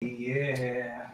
Yeah.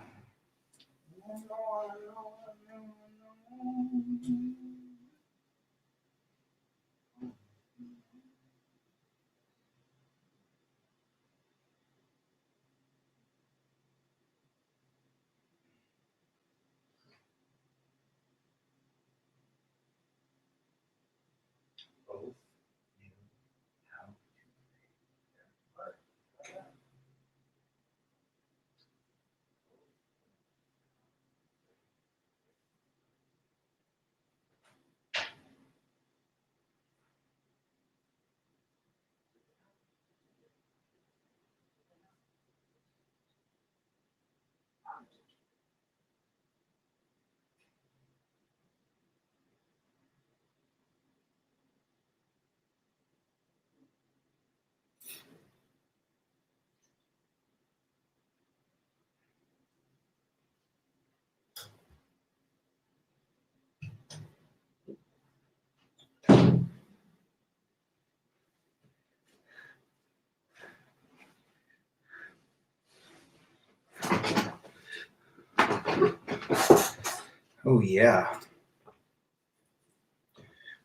Oh yeah.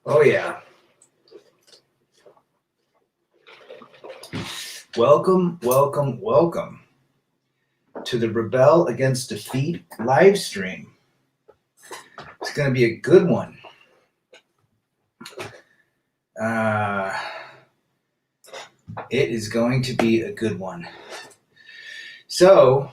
Oh yeah. Welcome to the Rebel Against Defeat live stream. It's going to be a good one. It is going to be a good one. So,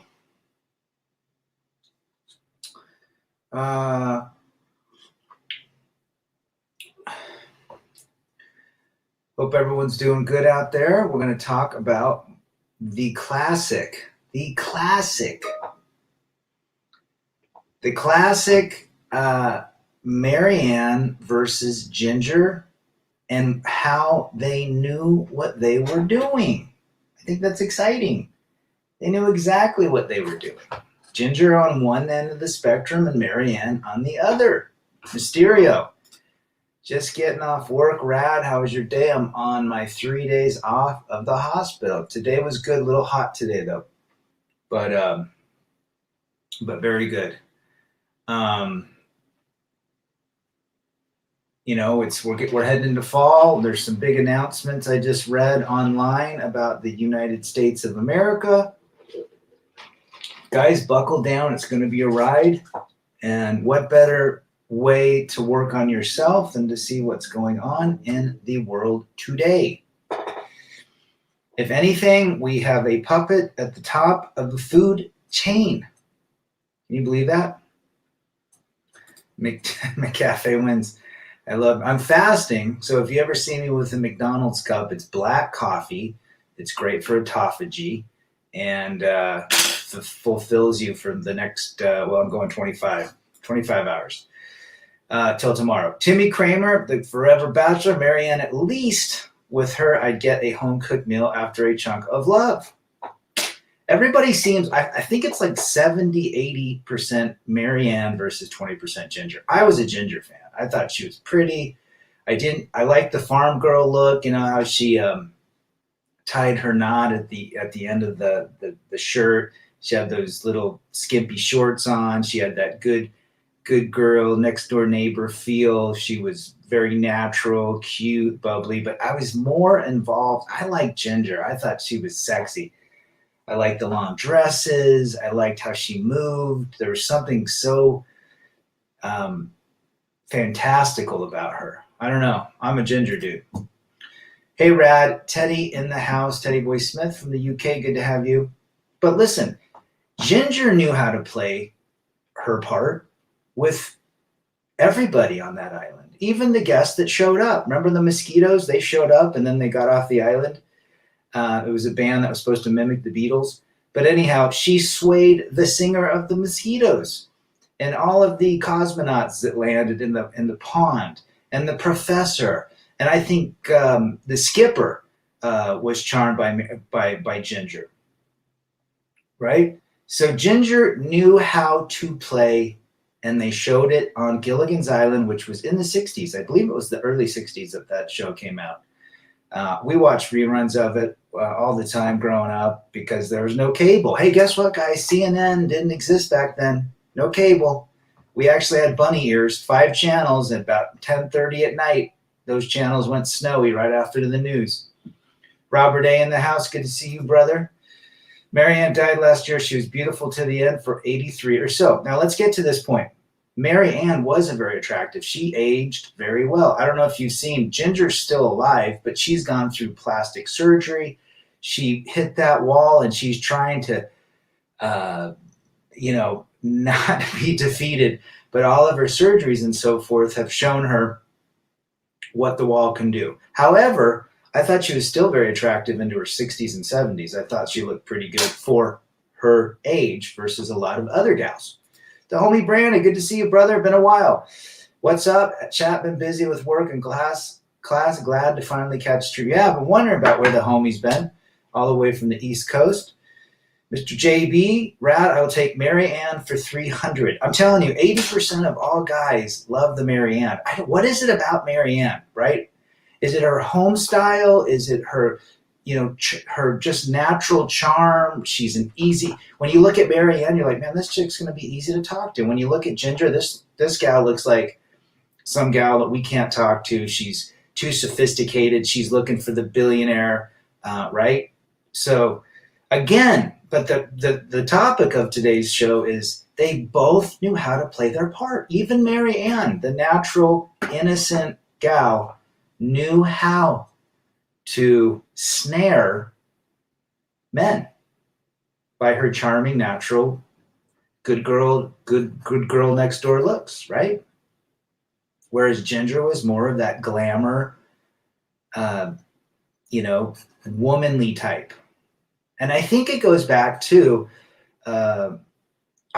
hope everyone's doing good out there. We're going to talk about the classic MaryAnne versus Ginger and how they knew what they were doing. I think that's exciting. They knew exactly what they were doing. Ginger on one end of the spectrum and MaryAnne on the other. Mysterio, just getting off work. Rad, how was your day? I'm on my 3 days off of the hospital. Today was good. A little hot today though, but very good. We're heading into fall. There's some big announcements I just read online about the United States of America. Guys, buckle down. It's going to be a ride. And what better way to work on yourself than to see what's going on in the world today? If anything, we have a puppet at the top of the food chain. Can you believe that? McCafe wins. I'm fasting, so if you ever see me with a McDonald's cup, it's black coffee. It's great for autophagy and fulfills you for the next, I'm going 25 hours till tomorrow. Timmy Kramer, the forever bachelor, MaryAnne, at least with her, I'd get a home-cooked meal after a chunk of love. Everybody seems, I think it's like 70, 80% MaryAnne versus 20% Ginger. I was a Ginger fan. I thought she was pretty. I liked the farm girl look, how she tied her knot at the end of the shirt. She had those little skimpy shorts on. She had that good girl, next door neighbor feel. She was very natural, cute, bubbly, but I was more involved. I liked Ginger. I thought she was sexy. I liked the long dresses. I liked how she moved. There was something so fantastical about her. I don't know. I'm a Ginger dude. Hey, Rad. Teddy in the house. Teddy Boy Smith from the UK. Good to have you. But listen, Ginger knew how to play her part with everybody on that island. Even the guests that showed up. Remember the Mosquitoes? They showed up and then they got off the island. It was a band that was supposed to mimic the Beatles. But anyhow, she swayed the singer of the Mosquitoes and all of the cosmonauts that landed in the pond and the professor. And I think the skipper was charmed by Ginger. Right? So Ginger knew how to play, and they showed it on Gilligan's Island, which was in the 60s. I believe it was the early 60s that show came out. We watched reruns of it all the time growing up because there was no cable. Hey, guess what, guys? CNN didn't exist back then. No cable. We actually had bunny ears, 5 channels, at about 10:30 at night. Those channels went snowy right after the news. Robert A. in the house. Good to see you, brother. MaryAnne died last year. She was beautiful to the end for 83 or so. Now let's get to this point. MaryAnne wasn't very attractive. She aged very well. I don't know if you've seen, Ginger's still alive, but she's gone through plastic surgery. She hit that wall and she's trying to, not be defeated. But all of her surgeries and so forth have shown her what the wall can do. However, I thought she was still very attractive into her 60s and 70s. I thought she looked pretty good for her age versus a lot of other gals. The homie Brandon, good to see you, brother. Been a while. What's up? Chat, been busy with work and class. Glad to finally catch the stream. Yeah, I've been wondering about where the homie's been, all the way from the East Coast. Mr. JB, Rad, I will take MaryAnne for 300. I'm telling you, 80% of all guys love the MaryAnne. What is it about MaryAnne, right? Is it her home style? Is it her, her just natural charm? She's an easy. When you look at MaryAnne, you're like, man, this chick's gonna be easy to talk to. When you look at Ginger, this gal looks like some gal that we can't talk to. She's too sophisticated. She's looking for the billionaire, right? So, again, but the topic of today's show is they both knew how to play their part. Even MaryAnne, the natural, innocent gal, knew how to snare men by her charming, natural, good girl next door looks, right? Whereas Ginger was more of that glamour, womanly type. And I think it goes back to, I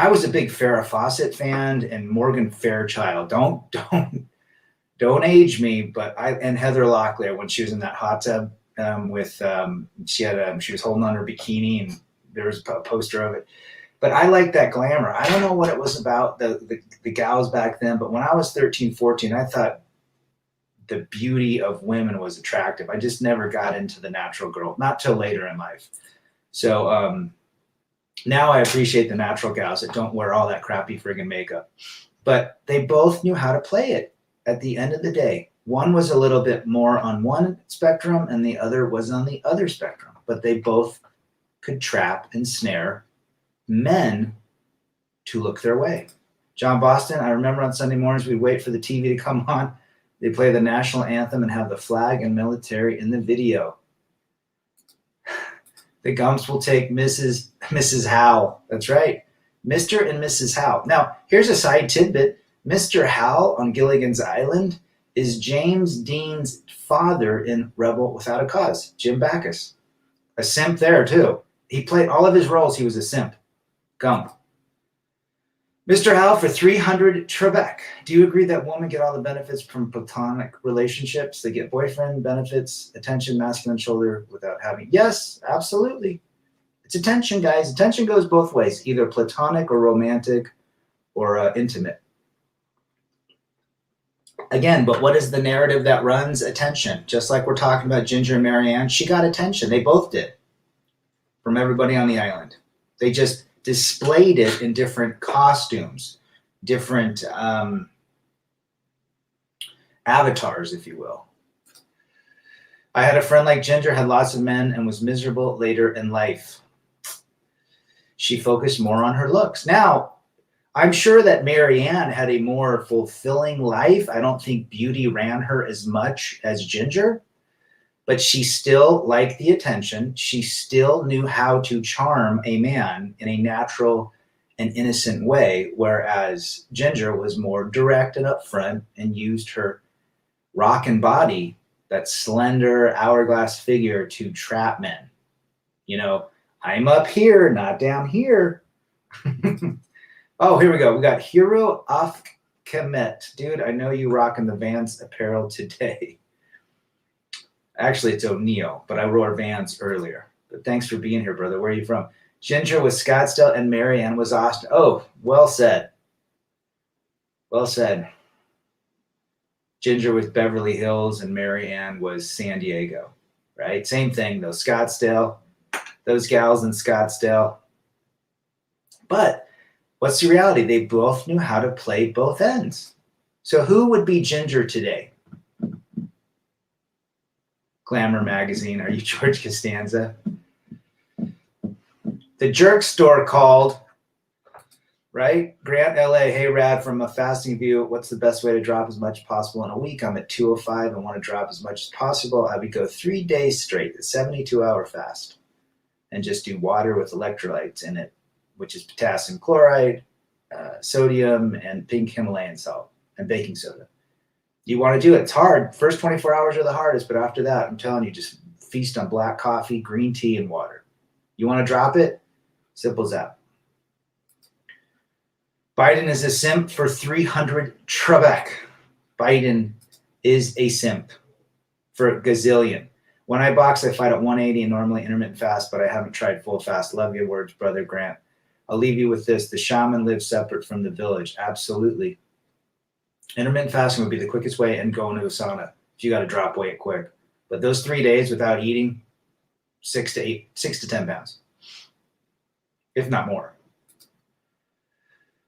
was a big Farrah Fawcett fan and Morgan Fairchild. Don't age me, but and Heather Locklear when she was in that hot tub she was holding on her bikini and there was a poster of it. But I like that glamour. I don't know what it was about the gals back then, but when I was 13, 14, I thought the beauty of women was attractive. I just never got into the natural girl, not till later in life. So now I appreciate the natural gals that don't wear all that crappy friggin' makeup. But they both knew how to play it at the end of the day. One was a little bit more on one spectrum and the other was on the other spectrum. But they both could trap and snare men to look their way. John Boston, I remember on Sunday mornings we'd wait for the TV to come on. They play the national anthem and have the flag and military in the video. The Gumps will take Mrs. Howe. That's right. Mr. and Mrs. Howe. Now, here's a side tidbit. Mr. Howe on Gilligan's Island is James Dean's father in Rebel Without a Cause, Jim Backus. A simp there, too. He played all of his roles. He was a simp. Gump. Mr. Howe for 300 Trebek. Do you agree that women get all the benefits from platonic relationships? They get boyfriend benefits, attention, masculine shoulder without having. Yes, absolutely. It's attention, guys. Attention goes both ways, either platonic or romantic or intimate. Again, but what is the narrative that runs? Attention. Just like we're talking about Ginger and MaryAnne, she got attention. They both did from everybody on the island. They just displayed it in different costumes, different avatars, if you will. I had a friend like Ginger, had lots of men, and was miserable later in life. She focused more on her looks. Now, I'm sure that MaryAnne had a more fulfilling life. I don't think beauty ran her as much as Ginger, but she still liked the attention. She still knew how to charm a man in a natural and innocent way, whereas Ginger was more direct and upfront and used her rockin' body, that slender hourglass figure, to trap men. I'm up here, not down here. Oh, here we go. We got Hero Afkemet. Dude, I know you rocking the Vans apparel today. Actually, it's O'Neill, but I wore Vans earlier. But thanks for being here, brother. Where are you from? Ginger was Scottsdale and MaryAnne was Austin. Oh, well said. Well said. Ginger was Beverly Hills and MaryAnne was San Diego. right? Same thing, though. Scottsdale, those gals in Scottsdale. But what's the reality? They both knew how to play both ends. So who would be Ginger today? Glamour magazine. Are you George Costanza? The Jerk Store called, right? Grant, LA. Hey, Rad, from a fasting view, what's the best way to drop as much as possible in a week? I'm at 205 and want to drop as much as possible. I would go 3 days straight, a 72-hour fast, and just do water with electrolytes in it, which is potassium chloride, sodium, and pink Himalayan salt, and baking soda. You want to do it. It's hard. First 24 hours are the hardest, but after that, I'm telling you, just feast on black coffee, green tea, and water. You want to drop it? Simple as that. Biden is a simp for 300 Trebek. Biden is a simp for a gazillion. When I box, I fight at 180 and normally intermittent fast, but I haven't tried full fast. Love your words, brother Grant. I'll leave you with this. The shaman lives separate from the village. Absolutely. Intermittent fasting would be the quickest way, and go into a sauna if you got to drop weight quick. But those 3 days without eating, 6 to 10 pounds, if not more.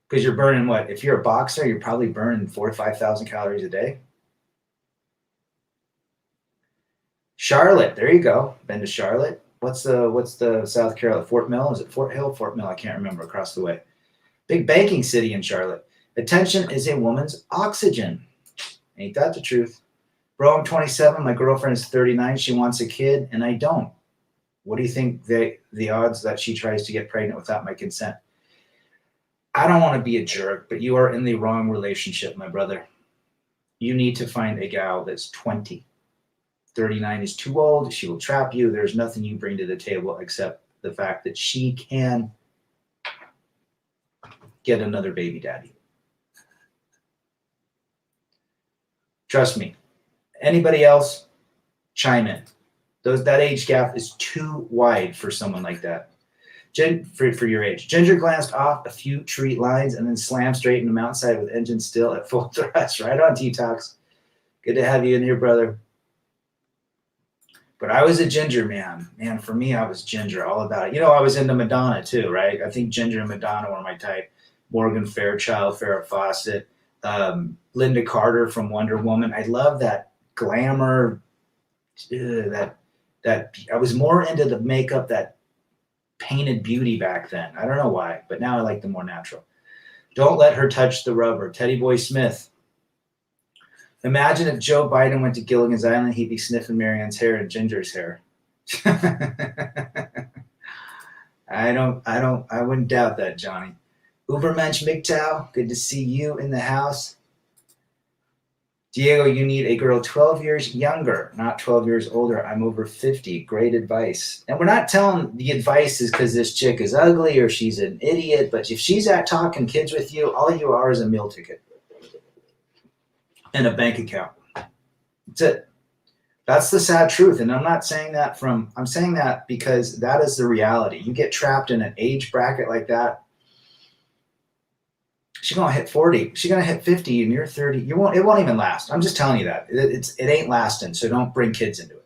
Because you're burning what? If you're a boxer, you're probably burning 4,000 to 5,000 calories a day. Charlotte, there you go. Been to Charlotte. What's the South Carolina? Fort Mill? Is it Fort Hill? Fort Mill? I can't remember. Across the way. Big banking city in Charlotte. Attention is a woman's oxygen. Ain't that the truth? Bro, I'm 27. My girlfriend is 39. She wants a kid, and I don't. What do you think the odds that she tries to get pregnant without my consent? I don't want to be a jerk, but you are in the wrong relationship, my brother. You need to find a gal that's 20. 39 is too old. She will trap you. There's nothing you bring to the table except the fact that she can get another baby daddy. Trust me. Anybody else, chime in. That age gap is too wide for someone like that. For your age. Ginger glanced off a few tree lines and then slammed straight into the mountainside with engine still at full thrust. Right on, T-Tox. Good to have you in here, brother. But I was a Ginger man. Man, for me, I was Ginger, all about it. You know, I was into Madonna too, right? I think Ginger and Madonna were my type. Morgan Fairchild, Farrah Fawcett, Linda Carter from Wonder Woman. I love that glamour, that I was more into the makeup, that painted beauty back then. I don't know why, but now I like the more natural. Don't let her touch the rubber. Teddy Boy Smith. Imagine if Joe Biden went to Gilligan's Island, he'd be sniffing MaryAnne's hair and Ginger's hair. I wouldn't doubt that, Johnny. Ubermensch MGTOW, good to see you in the house. Diego, you need a girl 12 years younger, not 12 years older. I'm over 50. Great advice. And we're not telling the advice is because this chick is ugly or she's an idiot, but if she's at talking kids with you, all you are is a meal ticket and a bank account. That's it. That's the sad truth. And I'm not saying that I'm saying that because that is the reality. You get trapped in an age bracket like that. She's gonna hit 40. She's gonna hit 50, and you're 30. It won't even last. I'm just telling you that it ain't lasting. So don't bring kids into it.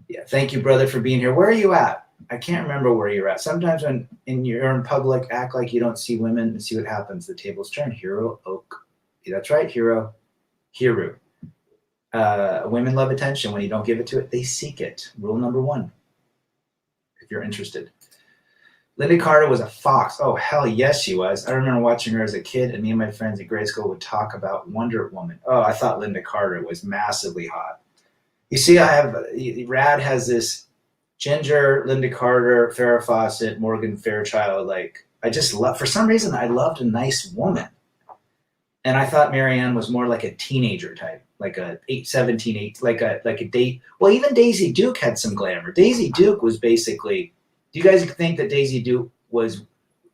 Yeah, thank you, brother, for being here. Where are you at? I can't remember where you're at. Sometimes when you're in public, act like you don't see women and see what happens. The tables turn. Hero Oak. Yeah, that's right, Hero. Hiru. Women love attention. When you don't give it to it, they seek it. Rule number 1. If you're interested. Linda Carter was a fox. Oh, hell yes, she was. I remember watching her as a kid, and me and my friends at grade school would talk about Wonder Woman. Oh, I thought Linda Carter was massively hot. You see, Rad has this Ginger, Linda Carter, Farrah Fawcett, Morgan Fairchild. I just love, for some reason, I loved a nice woman. And I thought MaryAnne was more like a teenager type, like a 17, like a date. Well, even Daisy Duke had some glamour. Daisy Duke was basically... Do you guys think that Daisy Duke was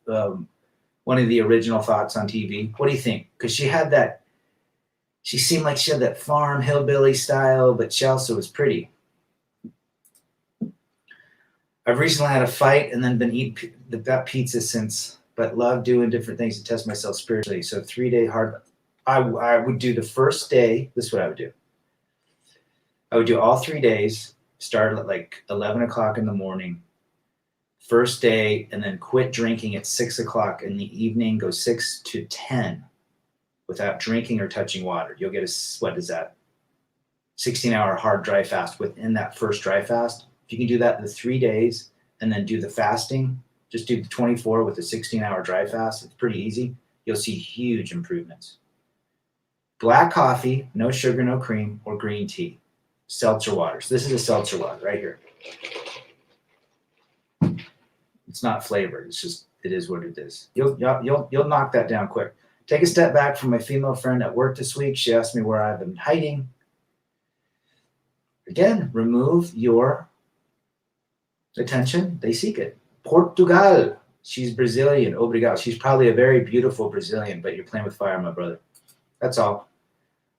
one of the original thoughts on TV? What do you think? Because she seemed like she had that farm hillbilly style, but she also was pretty. I've recently had a fight and then been eating that pizza since, but love doing different things to test myself spiritually. So 3-day hard. I would do the first day. This is what I would do. I would do all 3 days, start at like 11 o'clock in the morning, first day, and then quit drinking at 6 o'clock in the evening, go 6 to 10 without drinking or touching water. You'll get what is that? 16-hour hard dry fast within that first dry fast. If you can do that in the 3 days and then do the fasting, just do the 24 with the 16-hour dry fast. It's pretty easy. You'll see huge improvements. Black coffee, no sugar, no cream, or green tea. Seltzer water. So this is a seltzer water right here. It's not flavored. It's just, it is what it is. You'll knock that down quick. Take a step back from my female friend at work this week. She asked me where I've been hiding. Again, remove your attention. They seek it. Portugal. She's Brazilian. Obrigado. She's probably a very beautiful Brazilian, but you're playing with fire, my brother. That's all.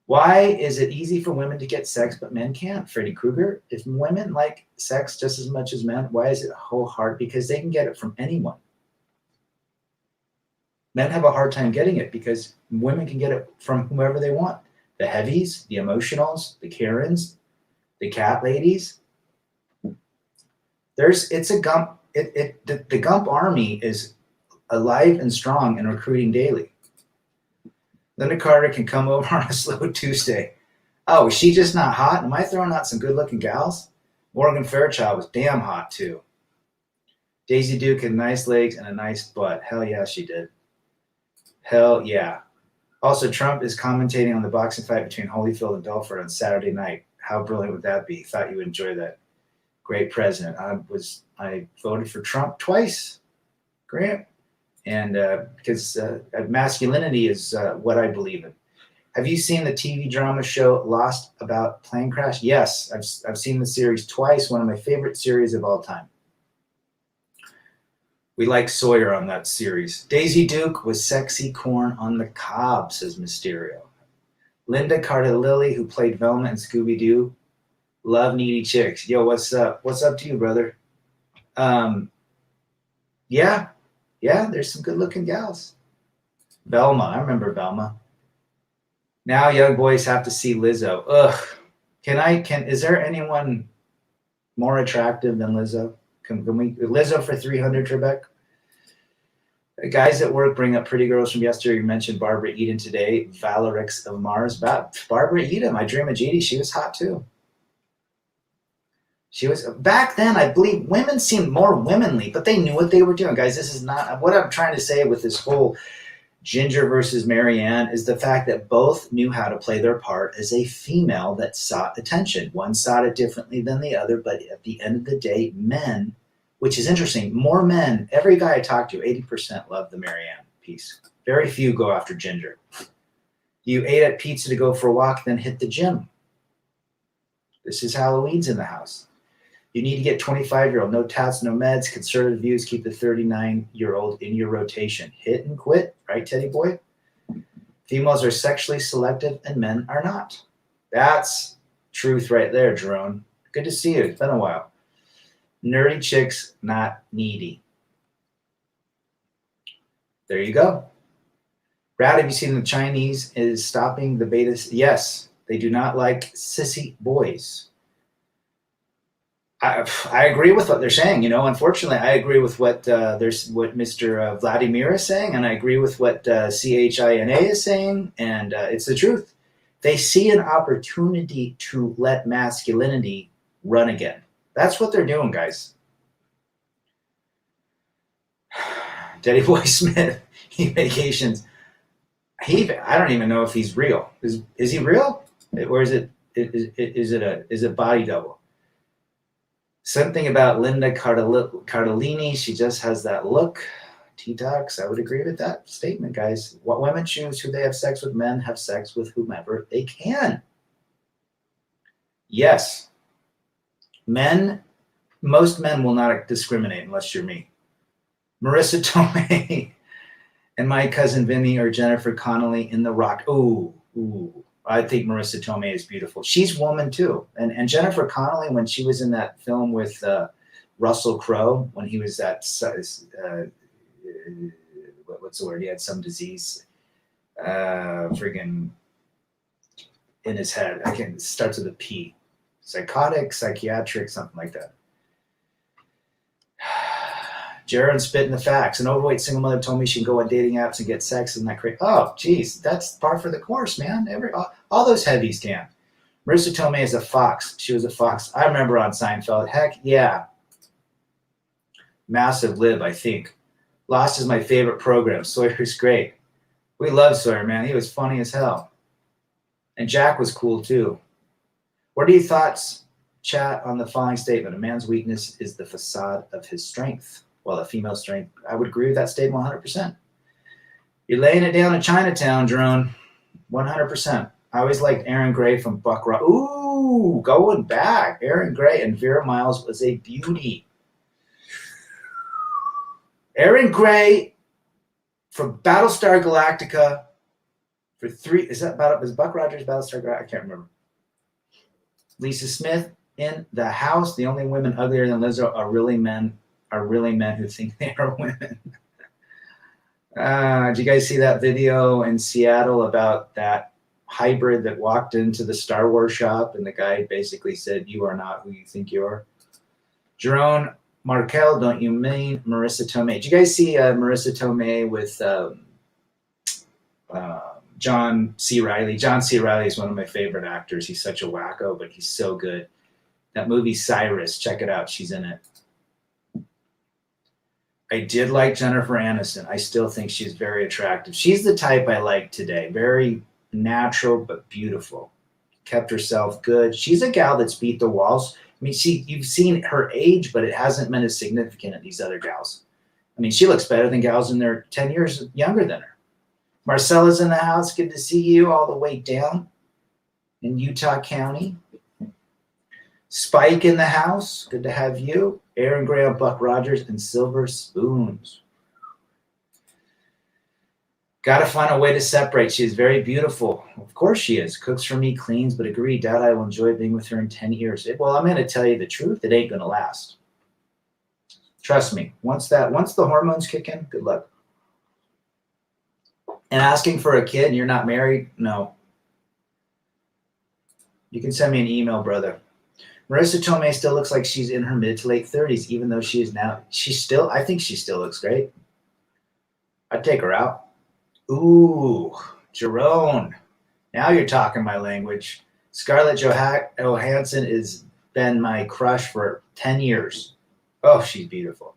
Why is it easy for women to get sex, but men can't? Freddy Krueger. If women like sex just as much as men, why is it whole hard? Because they can get it from anyone. Men have a hard time getting it because women can get it from whomever they want. The heavies, the emotionals, the Karens, the cat ladies. It's a Gump. The Gump army is alive and strong and recruiting daily. Linda Carter can come over on a slow Tuesday. Oh, is she just not hot? Am I throwing out some good-looking gals? Morgan Fairchild was damn hot, too. Daisy Duke had nice legs and a nice butt. Hell yeah, she did. Hell yeah. Also, Trump is commentating on the boxing fight between Holyfield and Belfort on Saturday night. How brilliant would that be? Thought you would enjoy that. Great president. I voted for Trump twice, Grant. And because masculinity is what I believe in. Have you seen the TV drama show Lost about plane crash? Yes, I've seen the series twice. One of my favorite series of all time. We like Sawyer on that series. Daisy Duke was sexy corn on the cob, says Mysterio. Linda Cardellilli, who played Velma in Scooby-Doo, love needy chicks. Yo, what's up? What's up to you, brother? Yeah, there's some good-looking gals. Velma, I remember Velma. Now young boys have to see Lizzo. Ugh. Is there anyone more attractive than Lizzo? Can we Lizzo for 300, Trebek? Guys at work bring up pretty girls from yesterday. You mentioned Barbara Eden today. Valerix of Mars. Barbara Eden, my dream of GD. She was hot too. She was back then. I believe women seemed more womanly, but they knew what they were doing, guys. This is not what I'm trying to say with this whole Ginger versus MaryAnne is the fact that both knew how to play their part as a female that sought attention. One sought it differently than the other, but at the end of the day, men, which is interesting, more men, every guy I talk to, 80% love the MaryAnne piece. Very few go after Ginger. You ate at pizza to go for a walk, then hit the gym. This is Halloween's in the house. You need to get 25-year-old, no tats, no meds, conservative views, keep the 39-year-old in your rotation. Hit and quit, right, Teddy boy? Females are sexually selective and men are not. That's truth right there, Jerome. Good to see you. It's been a while. Nerdy chicks, not needy. There you go. Brad, have you seen the Chinese is stopping the beta? Yes, they do not like sissy boys. I agree with what they're saying. You know, unfortunately, I agree with what what Mr. Vladimir is saying, and I agree with what CHINA is saying, and it's the truth. They see an opportunity to let masculinity run again. That's what they're doing, guys. Daddy Boy Smith, he vacations. I don't even know if he's real. Is he real, or is it body double? Something about Linda Cardellini. She just has that look. T-Tox, I would agree with that statement, guys. What women choose who they have sex with, men have sex with whomever they can. Yes. Most men will not discriminate unless you're me. Marissa Tomei and my cousin Vinny or Jennifer Connelly in The Rock. Ooh. I think Marissa Tomei is beautiful. She's woman too. And Jennifer Connelly, when she was in that film with Russell Crowe, when he was that, what's the word? He had some disease, friggin' in his head. It starts with a P. psychotic, psychiatric, something like that. Jaron spitting the facts. An overweight single mother told me she can go on dating apps and get sex. Isn't that crazy? Oh, geez, that's par for the course, man. All those heavies can. Marissa Tomei is a fox. She was a fox. I remember on Seinfeld. Heck yeah. Massive lib, I think. Lost is my favorite program. Sawyer's great. We love Sawyer, man. He was funny as hell. And Jack was cool, too. What are your thoughts, chat, on the following statement? A man's weakness is the facade of his strength. Well, a female strength. I would agree with that statement 100%. You're laying it down in Chinatown, Jerome. 100%. I always liked Aaron Gray from Buck Rock. Ooh, going back. Aaron Gray and Vera Miles was a beauty. Aaron Gray from Battlestar Galactica for 3. Is Buck Rogers Battlestar Galactica? I can't remember. Lisa Smith in the house. The only women uglier than Lizzo are really men who think they are women. Did you guys see that video in Seattle about that hybrid that walked into the Star Wars shop and the guy basically said, "You are not who you think you are"? Jerome Markel, don't you mean Marissa Tomei? Did you guys see Marissa Tomei with John C. Reilly? John C. Reilly is one of my favorite actors. He's such a wacko, but he's so good. That movie Cyrus, check it out. She's in it. I did like Jennifer Aniston. I still think she's very attractive. She's the type I like today. Very natural, but beautiful. Kept herself good. She's a gal that's beat the walls. I mean, you've seen her age, but it hasn't been as significant as these other gals. I mean, she looks better than gals in their 10 years younger than her. Marcella's in the house. Good to see you all the way down in Utah County. Spike in the house. Good to have you. Aaron Gray on Buck Rogers and Silver Spoons. Got to find a way to separate. She is very beautiful. Of course she is. Cooks for me, cleans, but agree. Doubt I will enjoy being with her in 10 years. Well, I'm going to tell you the truth. It ain't going to last. Trust me. Once the hormones kick in, good luck. And asking for a kid and you're not married, no. You can send me an email, brother. Marissa Tomei still looks like she's in her mid to late 30s, even though she is now. I think she still looks great. I'd take her out. Ooh, Jerome. Now you're talking my language. Scarlett Johansson has been my crush for 10 years. Oh, she's beautiful.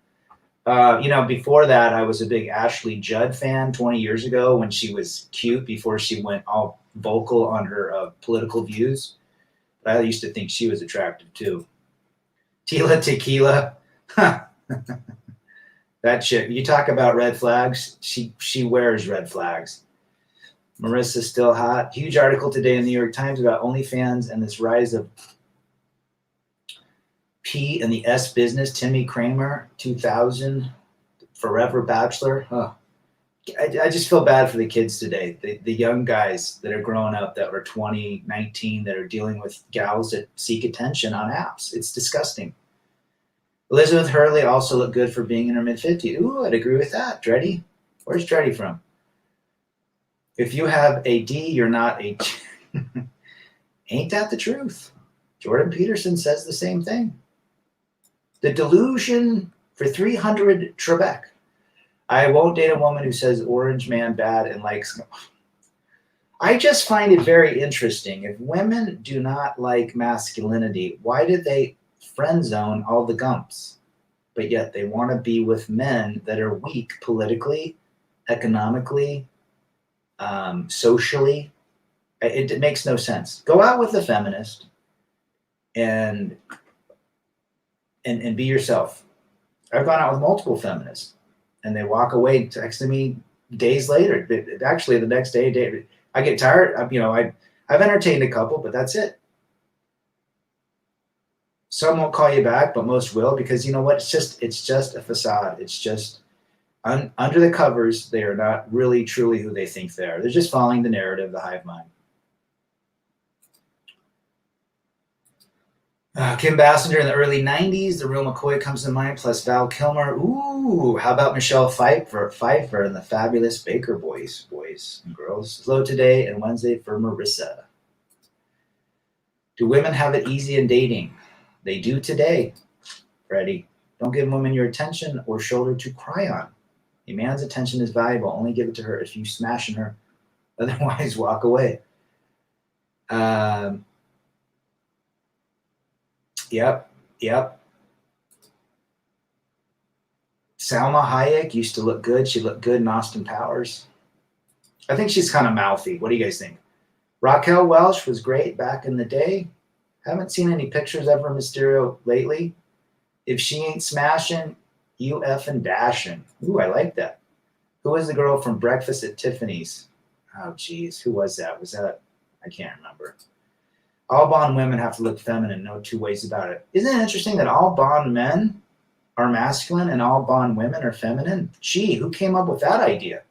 Before that, I was a big Ashley Judd fan 20 years ago when she was cute before she went all vocal on her political views. But I used to think she was attractive too. Tila Tequila. That chick. You talk about red flags. She wears red flags. Marissa's still hot. Huge article today in the New York Times about OnlyFans and this rise of P and the S business. Timmy Kramer, 2000, Forever Bachelor. Oh, I just feel bad for the kids today. The young guys that are growing up that were 20, 19, that are dealing with gals that seek attention on apps. It's disgusting. Elizabeth Hurley also looked good for being in her mid-50s. Ooh, I'd agree with that. Dreddy? Where's Dreddy from? If you have a D, you're not a... Ain't that the truth? Jordan Peterson says the same thing. The delusion for 300 Trebek. I won't date a woman who says orange man bad and likes... I just find it very interesting. If women do not like masculinity, why did they friend zone all the gumps? But yet they want to be with men that are weak politically, economically, socially. It makes no sense. Go out with a feminist and be yourself. I've gone out with multiple feminists, and they walk away texting me days later. Actually, the next day, I get tired. I've entertained a couple, but that's it. Some won't call you back, but most will, because you know what? It's just a facade. It's just under the covers. They are not really truly who they think they are. They're just following the narrative, the hive mind. Kim Basinger in the early 90s. The real McCoy comes to mind, plus Val Kilmer. Ooh, how about Michelle Pfeiffer and the fabulous Baker boys and girls. Slow today and Wednesday for Marissa. Do women have it easy in dating? They do today, Freddie. Don't give women your attention or shoulder to cry on. A man's attention is valuable. Only give it to her if you smashing her. Otherwise, walk away. Um, yep, yep. Salma Hayek used to look good. She looked good in Austin Powers. I think she's kind of mouthy. What do you guys think? Raquel Welch was great back in the day. Haven't seen any pictures of her Mysterio lately. If she ain't smashing, you effing dashing. Ooh, I like that. Who was the girl from Breakfast at Tiffany's? Oh, geez. Who was that? Was that? I can't remember. All Bond women have to look feminine. No two ways about it. Isn't it interesting that all Bond men are masculine and all Bond women are feminine? Gee, who came up with that idea?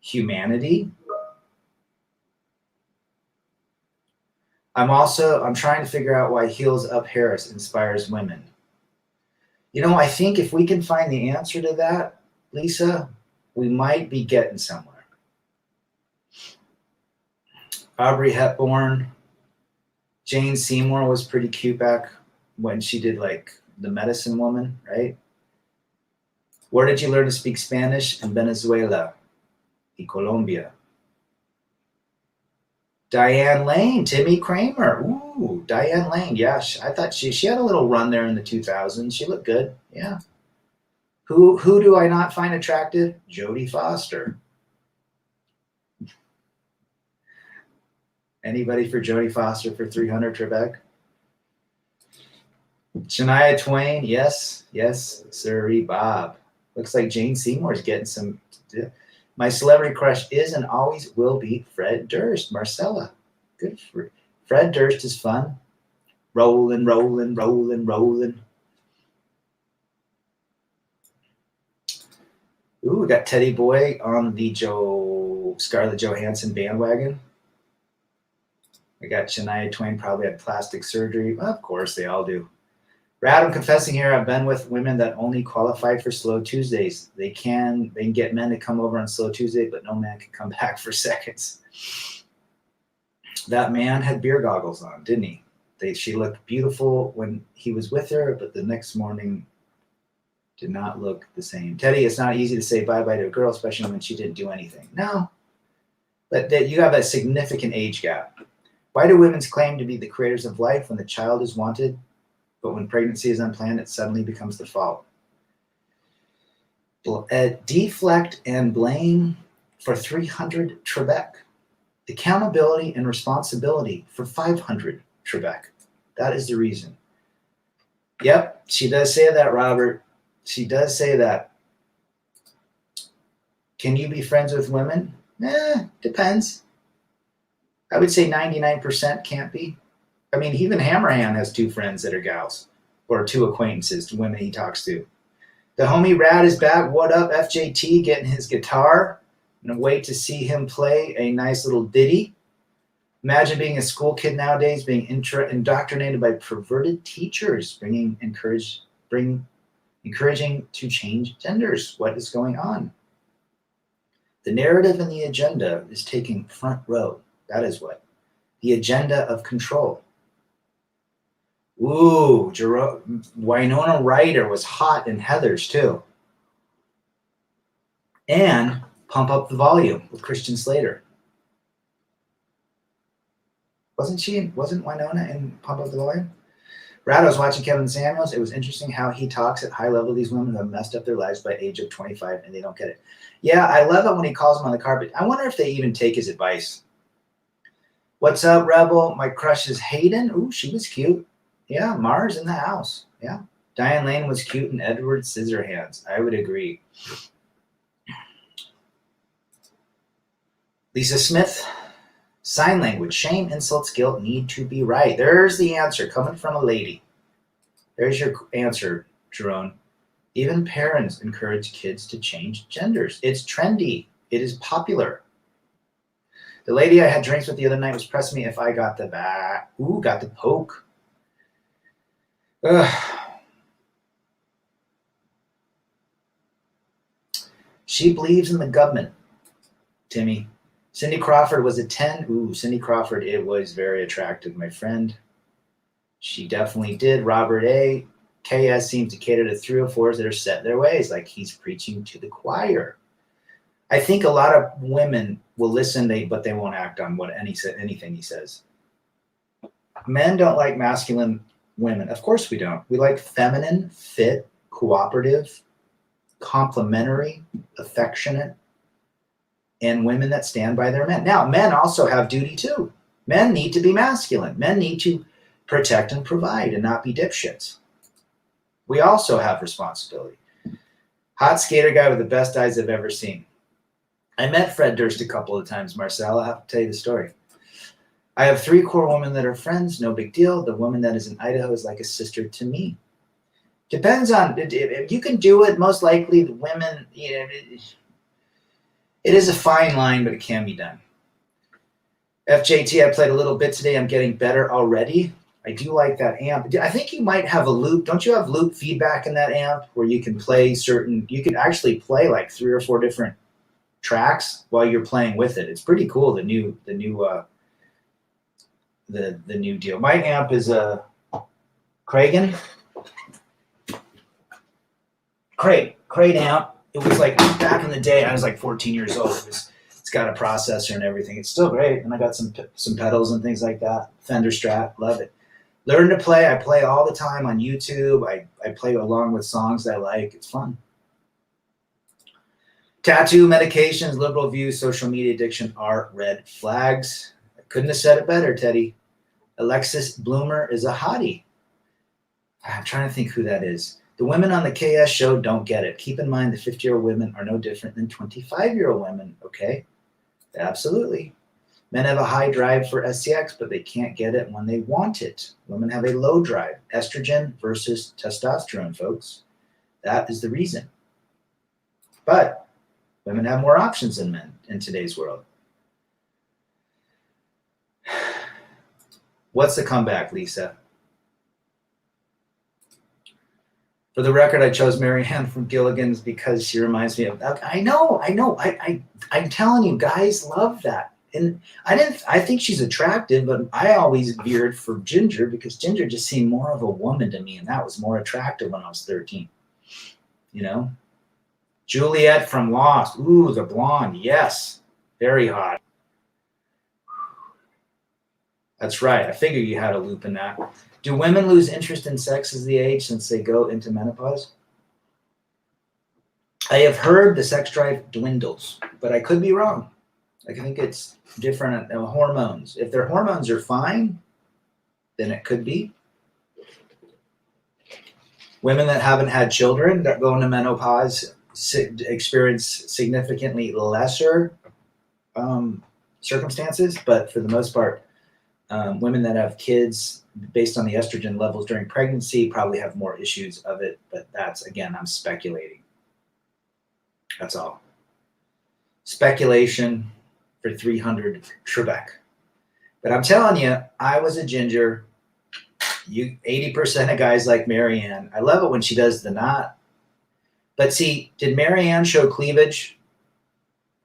Humanity? I'm trying to figure out why Heels Up Harris inspires women. You know, I think if we can find the answer to that, Lisa, we might be getting somewhere. Aubrey Hepburn, Jane Seymour was pretty cute back when she did like The Medicine Woman, right? Where did you learn to speak Spanish? In Venezuela y Colombia. Diane Lane, Timmy Kramer. Ooh, Diane Lane. Yeah, I thought she had a little run there in the 2000s. She looked good. Yeah. Who do I not find attractive? Jodie Foster. Anybody for Jodie Foster for 300, Trebek? Shania Twain. Yes, sirree, Bob. Looks like Jane Seymour's getting some. My celebrity crush is and always will be Fred Durst. Marcella. Good for Fred Durst is fun. Rolling. Ooh, we got Teddy Boy on the Scarlett Johansson bandwagon. We got Shania Twain probably had plastic surgery. Well, of course, they all do. Brad, I'm confessing here, I've been with women that only qualify for Slow Tuesdays. They can get men to come over on Slow Tuesday, but no man can come back for seconds. That man had beer goggles on, didn't he? She looked beautiful when he was with her, but the next morning did not look the same. Teddy, it's not easy to say bye-bye to a girl, especially when she didn't do anything. No, but you have a significant age gap. Why do women claim to be the creators of life when the child is wanted, but when pregnancy is unplanned, it suddenly becomes the fault? Deflect and blame for 300, Trebek. Accountability and responsibility for 500, Trebek. That is the reason. Yep, she does say that, Robert. She does say that. Can you be friends with women? Depends. I would say 99% can't be. I mean, even Hammerhand has 2 friends that are gals, or 2 acquaintances, to women he talks to. The homie Rad is back. What up, FJT? Getting his guitar. And wait to see him play a nice little ditty. Imagine being a school kid nowadays, being indoctrinated by perverted teachers, encouraging to change genders. What is going on? The narrative and the agenda is taking front row. That is what. The agenda of control. Ooh, Winona Ryder was hot in Heathers too. And Pump Up the Volume with Christian Slater. Wasn't Winona in Pump Up the Volume? Brad, I was watching Kevin Samuels. It was interesting how he talks at high level. These women have messed up their lives by age of 25 and they don't get it. Yeah, I love it when he calls them on the carpet. I wonder if they even take his advice. What's up, Rebel? My crush is Hayden. Ooh, she was cute. Yeah, Mars in the house. Yeah. Diane Lane was cute and Edward Scissorhands. I would agree. Lisa Smith. Sign language. Shame, insults, guilt need to be right. There's the answer coming from a lady. There's your answer, Jerome. Even parents encourage kids to change genders. It's trendy. It is popular. The lady I had drinks with the other night was pressing me if I got the back. Ooh, got the poke. Ugh. She believes in the government, Timmy. Cindy Crawford was a 10. Ooh, Cindy Crawford, it was very attractive, my friend. She definitely did. Robert A. KS seems to cater to 304s that are set in their ways, like he's preaching to the choir. I think a lot of women will listen, but they won't act on anything he says. Men don't like masculine women. Of course we don't. We like feminine, fit, cooperative, complimentary, affectionate, and women that stand by their men. Now, men also have duty too. Men need to be masculine. Men need to protect and provide and not be dipshits. We also have responsibility. Hot skater guy with the best eyes I've ever seen. I met Fred Durst a couple of times, Marcel. I'll have to tell you the story. I have 3 core women that are friends. No big deal. The woman that is in Idaho is like a sister to me. Depends on, if you can do it, most likely the women, it is a fine line, but it can be done. FJT, I played a little bit today. I'm getting better already. I do like that amp. I think you might have a loop. Don't you have loop feedback in that amp where you can play you can actually play like 3 or 4 different tracks while you're playing with it. It's pretty cool, the new deal. My amp is a Kragen. Crate amp. It was like back in the day, I was like 14 years old. It's got a processor and everything. It's still great. And I got some pedals and things like that. Fender Strat, love it. Learn to play. I play all the time on YouTube. I play along with songs I like. It's fun. Tattoo, medications, liberal views, social media addiction are red flags. I couldn't have said it better, Teddy. Alexis Bloomer is a hottie. I'm trying to think who that is. The women on the KS show don't get it. Keep in mind the 50-year-old women are no different than 25-year-old women, okay? Absolutely. Men have a high drive for SCX, but they can't get it when they want it. Women have a low drive. Estrogen versus testosterone, folks. That is the reason. But women have more options than men in today's world. What's the comeback, Lisa? For the record, I chose MaryAnne from Gilligan's because she reminds me of. I know. I'm telling you, guys love that. And I think she's attractive, but I always veered for Ginger because Ginger just seemed more of a woman to me, and that was more attractive when I was 13. You know? Juliet from Lost. Ooh, the blonde. Yes. Very hot. That's right. I figured you had a loop in that. Do women lose interest in sex as they age since they go into menopause? I have heard the sex drive dwindles, but I could be wrong. I think it's different hormones. If their hormones are fine, then it could be. Women that haven't had children that go into menopause experience significantly lesser circumstances, but for the most part, women that have kids based on the estrogen levels during pregnancy probably have more issues of it, but that's, again, I'm speculating. That's all. Speculation for 300 Trebek. But I'm telling you, I was a ginger. 80% of guys like MaryAnne. I love it when she does the knot. But see, did MaryAnne show cleavage?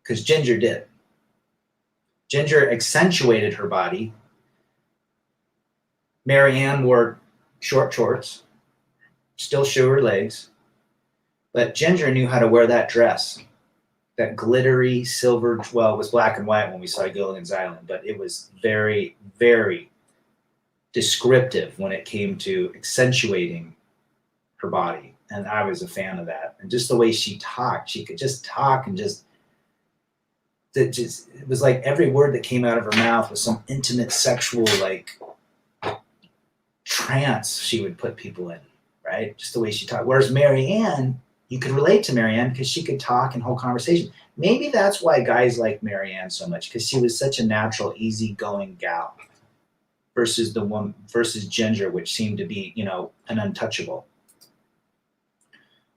Because Ginger did. Ginger accentuated her body. MaryAnne wore short shorts, still show her legs, but Ginger knew how to wear that dress, that glittery silver, well, it was black and white when we saw Gilligan's Island, but it was very, very descriptive when it came to accentuating her body. And I was a fan of that. And just the way she talked, she could just talk and it was like every word that came out of her mouth was some intimate sexual, like, trance she would put people in, right? Just the way she talked. Whereas MaryAnne, you could relate to MaryAnne because she could talk and hold conversation. Maybe that's why guys like MaryAnne so much, because she was such a natural, easygoing gal versus Ginger, which seemed to be, an untouchable.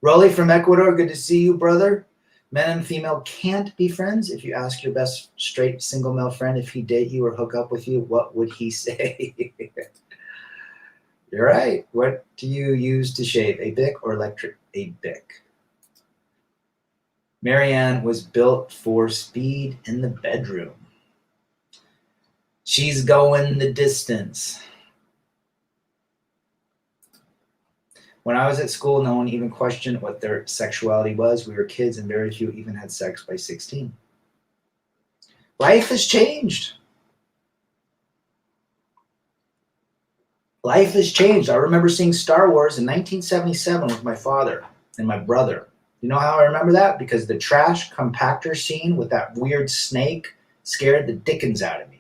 Rolly from Ecuador, good to see you, brother. Men and female can't be friends. If you ask your best straight single male friend if he'd date you or hook up with you, what would he say? You're right. What do you use to shave? A Bic or electric? A Bic. MaryAnne was built for speed in the bedroom. She's going the distance. When I was at school, no one even questioned what their sexuality was. We were kids and very few even had sex by 16. Life has changed. Life has changed. I remember seeing Star Wars in 1977 with my father and my brother. You know how I remember that? Because the trash compactor scene with that weird snake scared the dickens out of me.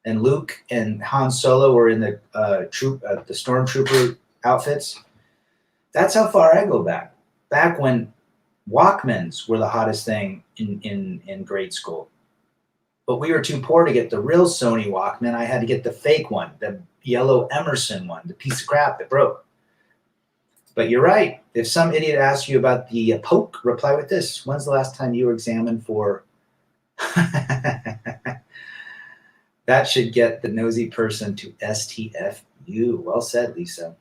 And Luke and Han Solo were in the the stormtrooper outfits. That's how far I go back. Back when Walkmans were the hottest thing in grade school. But we were too poor to get the real Sony Walkman. I had to get the fake one, the yellow Emerson one, the piece of crap that broke. But you're right. If some idiot asks you about the poke, reply with this. When's the last time you were examined for... That should get the nosy person to STFU. Well said, Lisa.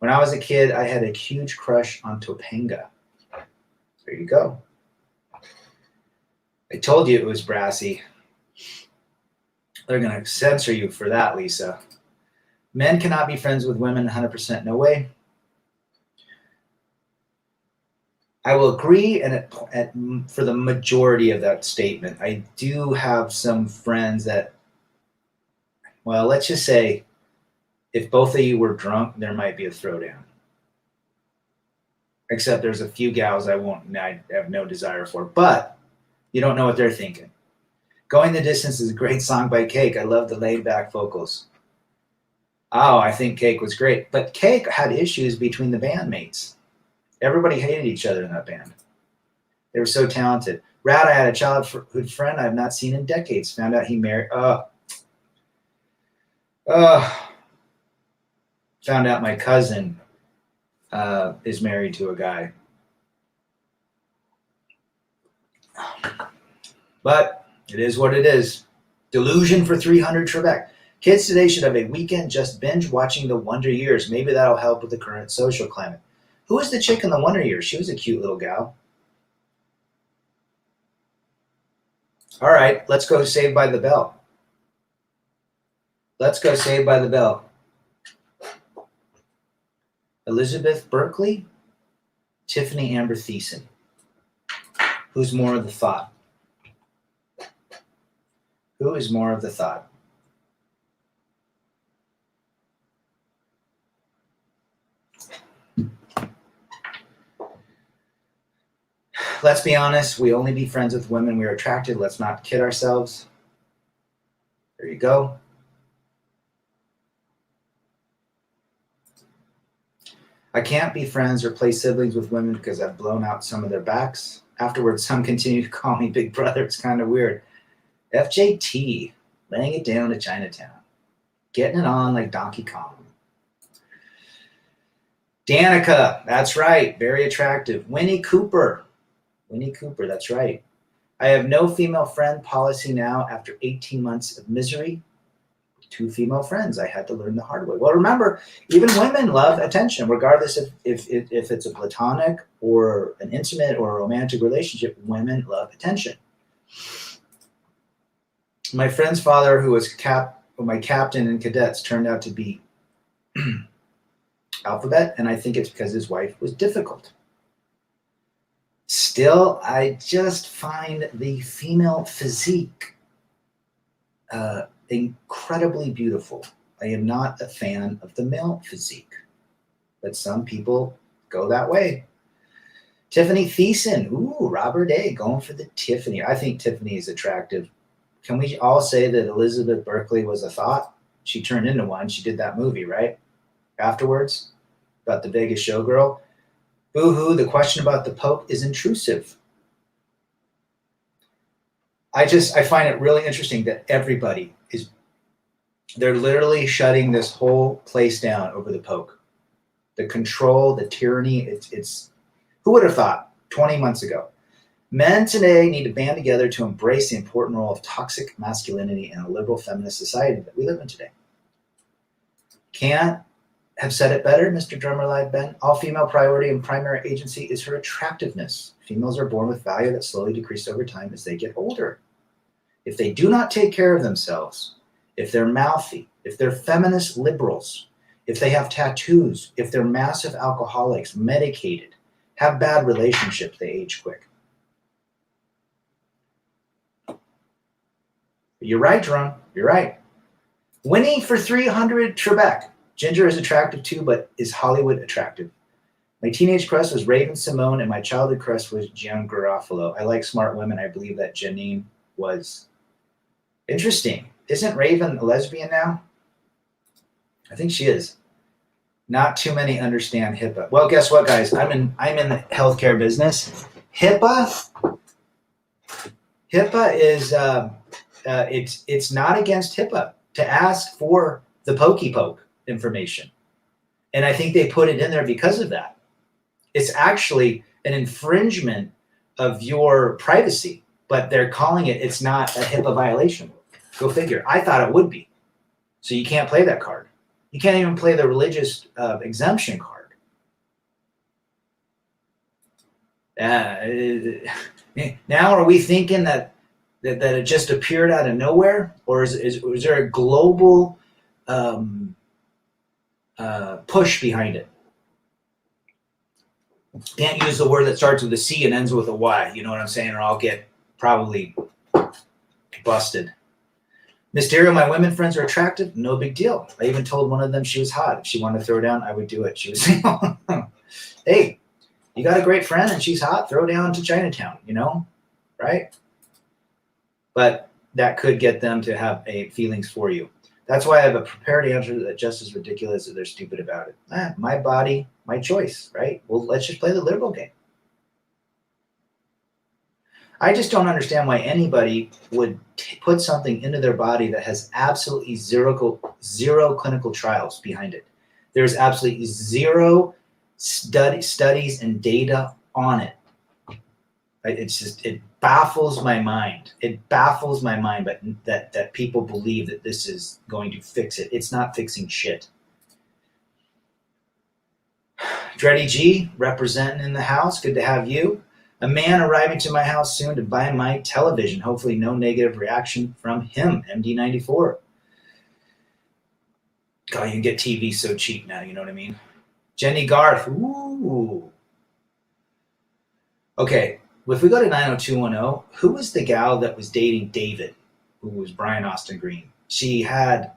When I was a kid, I had a huge crush on Topanga. There you go. I told you it was brassy. They're going to censor you for that, Lisa. Men cannot be friends with women, 100% no way. I will agree, and for the majority of that statement, I do have some friends that, well, let's just say, if both of you were drunk, there might be a throwdown. Except there's a few gals I have no desire for, but you don't know what they're thinking. Going the Distance is a great song by Cake. I love the laid back vocals. Oh, I think Cake was great, but Cake had issues between the bandmates. Everybody hated each other in that band. They were so talented. Rad, I had a childhood friend I've not seen in decades. Found out he married. Found out my cousin is married to a guy. But it is what it is. Delusion for 300 Trebek. Kids today should have a weekend just binge watching The Wonder Years. Maybe that'll help with the current social climate. Who was the chick in The Wonder Years? She was a cute little gal. All right, let's go Saved by the Bell. Let's go Saved by the Bell. Elizabeth Berkley, Tiffany Amber Thiessen. Who's more of the thought? Who is more of the thought? Let's be honest, we only be friends with women we are attracted. Let's not kid ourselves. There you go. I can't be friends or play siblings with women because I've blown out some of their backs. Afterwards, some continue to call me Big Brother. It's kind of weird. FJT, laying it down to Chinatown. Getting it on like Donkey Kong. Danica, that's right. Very attractive. Winnie Cooper, that's right. I have no female friend policy now after 18 months of misery. 2 female friends. I had to learn the hard way. Well, remember, even women love attention, regardless if it's a platonic or an intimate or a romantic relationship. Women love attention. My friend's father, who was my captain in cadets, turned out to be alphabet, and I think it's because his wife was difficult. Still, I just find the female physique incredibly beautiful. I am not a fan of the male physique, but some people go that way. Tiffany Thiessen, ooh, Robert A. going for the Tiffany. I think Tiffany is attractive. Can we all say that Elizabeth Berkley was a thought? She turned into one. She did that movie, right? Afterwards, about the Vegas showgirl. Boo-hoo, the question about the Pope is intrusive. I find it really interesting that they're literally shutting this whole place down over the Pope. The control, the tyranny, it's who would have thought 20 months ago? Men today need to band together to embrace the important role of toxic masculinity in a liberal feminist society that we live in today. Can't have said it better, Mr. Drummer Live Ben. All female priority and primary agency is her attractiveness. Females are born with value that slowly decreases over time as they get older. If they do not take care of themselves, if they're mouthy, if they're feminist liberals, if they have tattoos, if they're massive alcoholics, medicated, have bad relationships, they age quick. You're right, Jerome. You're right. Winnie for 300, Trebek. Ginger is attractive too, but is Hollywood attractive? My teenage crush was Raven Simone, and my childhood crush was Gian Garofalo. I like smart women. I believe that Janine was. Interesting. Isn't Raven a lesbian now? I think she is. Not too many understand HIPAA. Well, guess what, guys? I'm in the healthcare business. HIPAA is it's not against HIPAA to ask for the pokey poke information, and I think they put it in there because of that. It's actually an infringement of your privacy, but they're calling it. It's not a HIPAA violation. Go figure. I thought it would be. So you can't play that card. You can't even play the religious exemption card. Now, are we thinking that it just appeared out of nowhere, or is there a global push behind it? Can't use the word that starts with a C and ends with a Y. You know what I'm saying? Or I'll get probably busted. Mysterio, my women friends are attractive. No big deal. I even told one of them she was hot. If she wanted to throw down, I would do it. She was saying, hey, you got a great friend and she's hot. Throw down to Chinatown, right? But that could get them to have feelings for you. That's why I have a prepared answer that's just as ridiculous as they're stupid about it. My body, my choice, right? Well, let's just play the liberal game. I just don't understand why anybody would put something into their body that has absolutely zero clinical trials behind it. There's absolutely zero studies and data on it. It baffles my mind. It baffles my mind, but that people believe that this is going to fix it. It's not fixing shit. Dreddy G, representing in the house. Good to have you. A man arriving to my house soon to buy my television. Hopefully no negative reaction from him. MD94. God, you can get TV so cheap now, you know what I mean? Jenny Garth. Ooh. Okay, if we go to 90210, who was the gal that was dating David, who was Brian Austin Green? She had,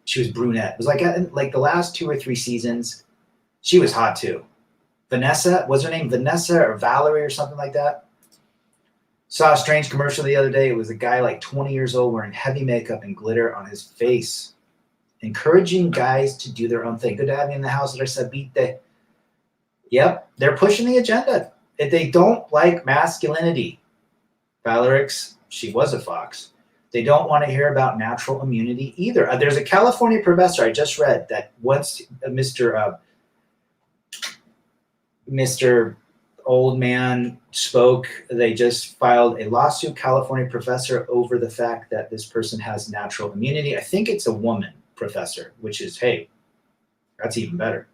she was brunette. It was like the last 2 or 3 seasons. She was hot too. Vanessa, was her name Vanessa or Valerie or something like that? Saw a strange commercial the other day. It was a guy like 20 years old wearing heavy makeup and glitter on his face, encouraging guys to do their own thing. Good to have you in the house, Sabite. Yep, they're pushing the agenda. They don't like masculinity. Valerix, she was a fox. They don't want to hear about natural immunity either. There's a California professor I just read that once Mr. Old Man spoke, they just filed a lawsuit, California professor, over the fact that this person has natural immunity. I think it's a woman professor, which is, hey, that's even better.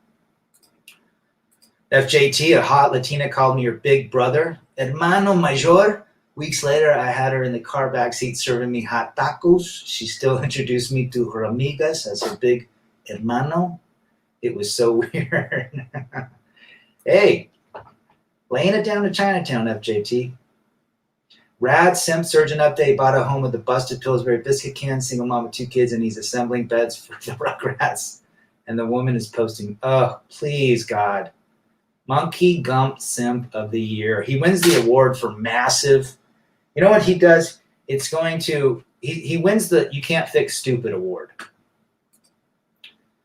FJT, a hot Latina, called me her big brother. Hermano mayor. Weeks later, I had her in the car backseat serving me hot tacos. She still introduced me to her amigas as her big hermano. It was so weird. Hey, laying it down to Chinatown, FJT. Rad Simp Surgeon update, bought a home with a busted Pillsbury biscuit can, single mom with 2 kids, and he's assembling beds for the Rugrats. And the woman is posting, oh, please, God. Monkey Gump Simp of the Year. He wins the award for massive. You know what he does? It's going to, he wins the You Can't Fix Stupid award.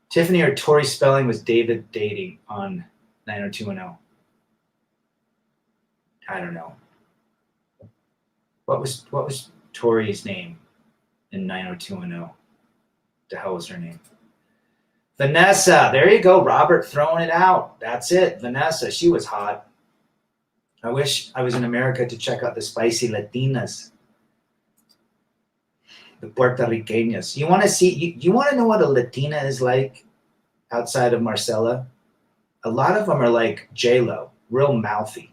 Tiffany or Tori Spelling was David dating on 90210. I don't know. What was Tori's name in 90210? The hell was her name? Vanessa. There you go, Robert, throwing it out. That's it. Vanessa, she was hot. I wish I was in America to check out the spicy Latinas. The Puerto Ricanas. You want to see, you want to know what a Latina is like outside of Marcella? A lot of them are like J-Lo, real mouthy.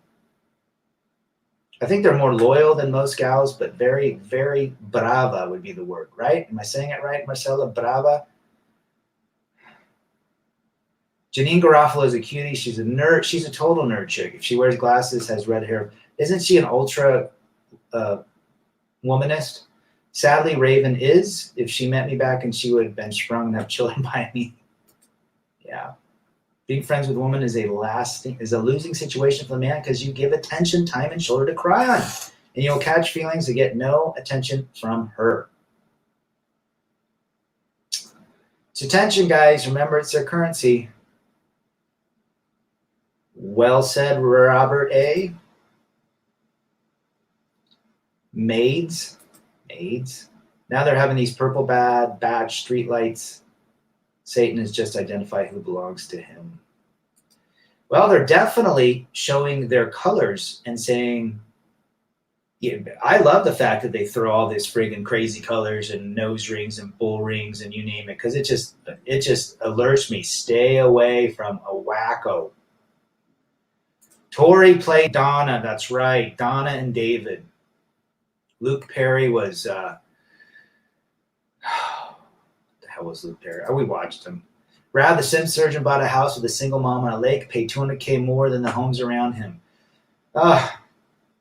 I think they're more loyal than most gals, but very, very brava would be the word, right? Am I saying it right, Marcella? Brava? Janine Garofalo is a cutie. She's a nerd. She's a total nerd chick. If she wears glasses, has red hair. Isn't she an ultra womanist? Sadly, Raven is. If she met me back and she would have been sprung and have children by me. Yeah. Being friends with a woman is a losing situation for the man because you give attention, time, and shoulder to cry on. And you'll catch feelings to get no attention from her. It's attention, guys. Remember, it's their currency. Well said, Robert A. Maids. Now they're having these purple badge streetlights. Satan has just identified who belongs to him. Well, they're definitely showing their colors and saying, yeah, I love the fact that they throw all this friggin' crazy colors and nose rings and bull rings and you name it, because it just alerts me. Stay away from a wacko. Tori played Donna. That's right. Donna and David. Luke Perry was what the hell was Luke Perry? Oh, we watched him. Brad, the sim surgeon, bought a house with a single mom on a lake, paid $200K more than the homes around him.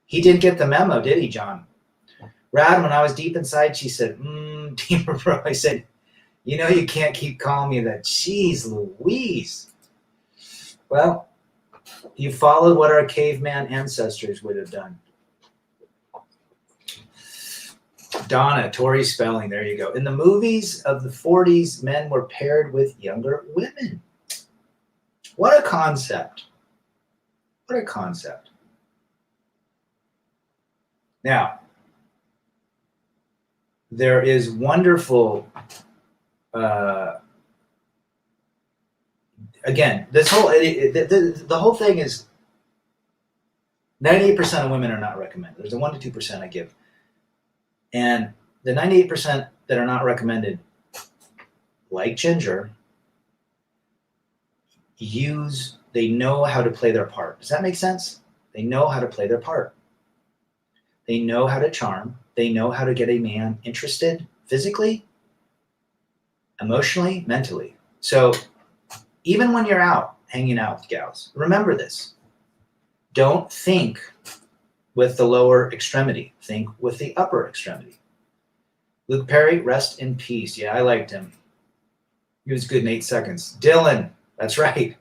He didn't get the memo, did he, John? Rad, when I was deep inside, she said, deeper, bro. I said, you can't keep calling me that. Jeez Louise. Well, you followed what our caveman ancestors would have done. Donna, Tori Spelling, there you go. In the movies of the 40s, men were paired with younger women. What a concept. What a concept. Now, there is wonderful, again, this whole, the whole thing is 98% of women are not recommended. There's a 1% to 2% I give. And the 98% that are not recommended, like Ginger, they know how to play their part. Does that make sense? They know how to play their part. They know how to charm. They know how to get a man interested physically, emotionally, mentally. So even when you're out hanging out with gals, remember this. Don't think with the lower extremity. Think with the upper extremity. Luke Perry, rest in peace. Yeah, I liked him. He was good in 8 seconds. Dylan, that's right.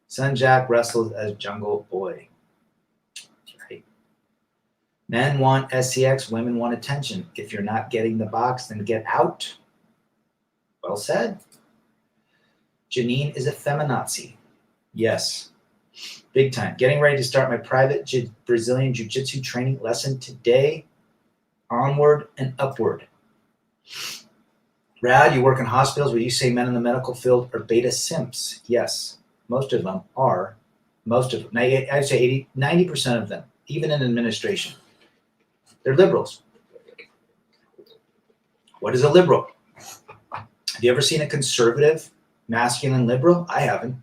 Son Jack wrestled as Jungle Boy. That's right. Men want SCX, women want attention. If you're not getting the box, then get out. Well said. Janine is a feminazi. Yes. Big time. Getting ready to start my private Brazilian Jiu-Jitsu training lesson today. Onward and upward. Rad, you work in hospitals where you say men in the medical field are beta simps. Yes, most of them are. Most of them. I'd say 90% of them, even in administration. They're liberals. What is a liberal? Have you ever seen a conservative, masculine liberal? I haven't.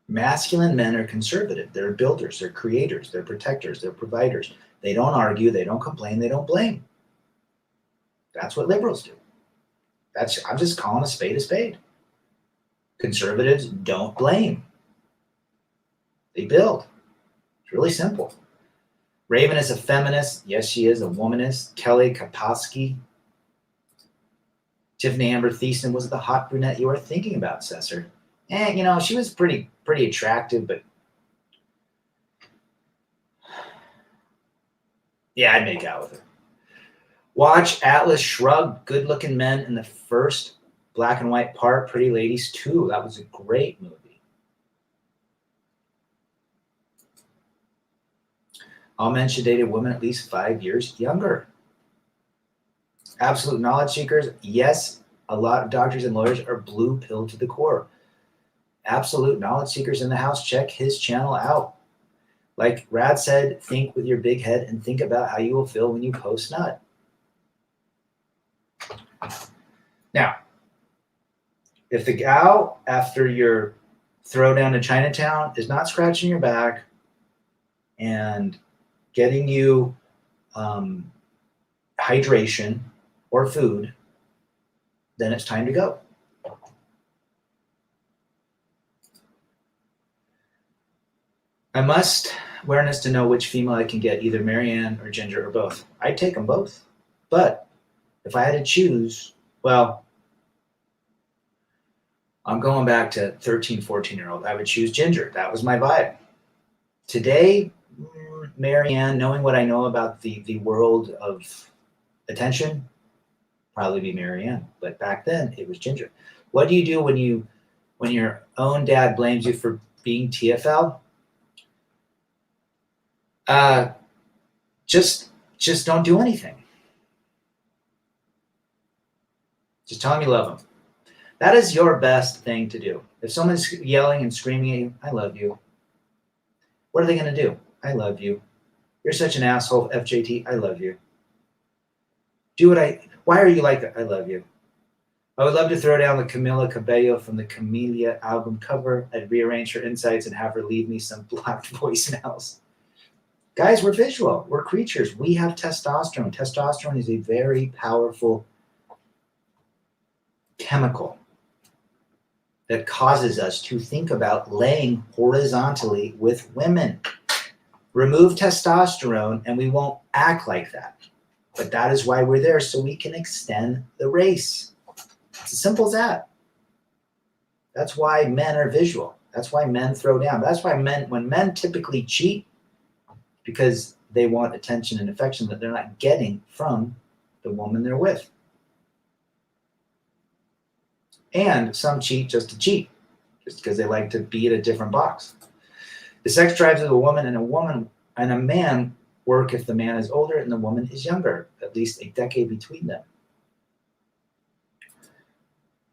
Masculine men are conservative. They're builders. They're creators. They're protectors. They're providers. They don't argue. They don't complain. They don't blame. That's what liberals do. I'm just calling a spade a spade. Conservatives don't blame. They build. It's really simple. Raven is a feminist. Yes, she is a womanist. Kelly Kapowski. Tiffany Amber Thiessen was the hot brunette you were thinking about, Cesar. And, she was pretty attractive, but yeah, I'd make out with her. Watch Atlas Shrugged. Good-looking men in the first black and white part. Pretty Ladies 2. That was a great movie. All men should date a woman at least 5 years younger. Absolute knowledge seekers. Yes, a lot of doctors and lawyers are blue pill to the core. Absolute knowledge seekers in the house. Check his channel out. Like Rad said, think with your big head and think about how you will feel when you post nut. Now, if the gal, after you're throwdown to Chinatown is not scratching your back and getting you hydration or food, then it's time to go. I must awareness to know which female I can get, either MaryAnne or Ginger or both. I'd take them both. But if I had to choose, well, I'm going back to 13, 14-year-old. I would choose Ginger. That was my vibe. Today, MaryAnne, knowing what I know about the world of attention, probably be MaryAnne. But back then, it was Ginger. What do you do when your own dad blames you for being TFL? Just don't do anything. Just tell him you love him. That is your best thing to do. If someone's yelling and screaming at you, I love you. What are they going to do? I love you. You're such an asshole, FJT. I love you. Why are you like that? I love you. I would love to throw down the Camila Cabello from the Camellia album cover. I'd rearrange her insights and have her leave me some blocked voicemails. Guys, we're visual. We're creatures. We have testosterone. Testosterone is a very powerful chemical that causes us to think about laying horizontally with women. Remove testosterone and we won't act like that. But that is why we're there, so we can extend the race. It's as simple as that. That's why men are visual. That's why men throw down. That's why when men typically cheat, because they want attention and affection that they're not getting from the woman they're with. And some cheat just to cheat, just because they like to be in a different box. The sex drives of a woman and a man work if the man is older and the woman is younger, at least a decade between them.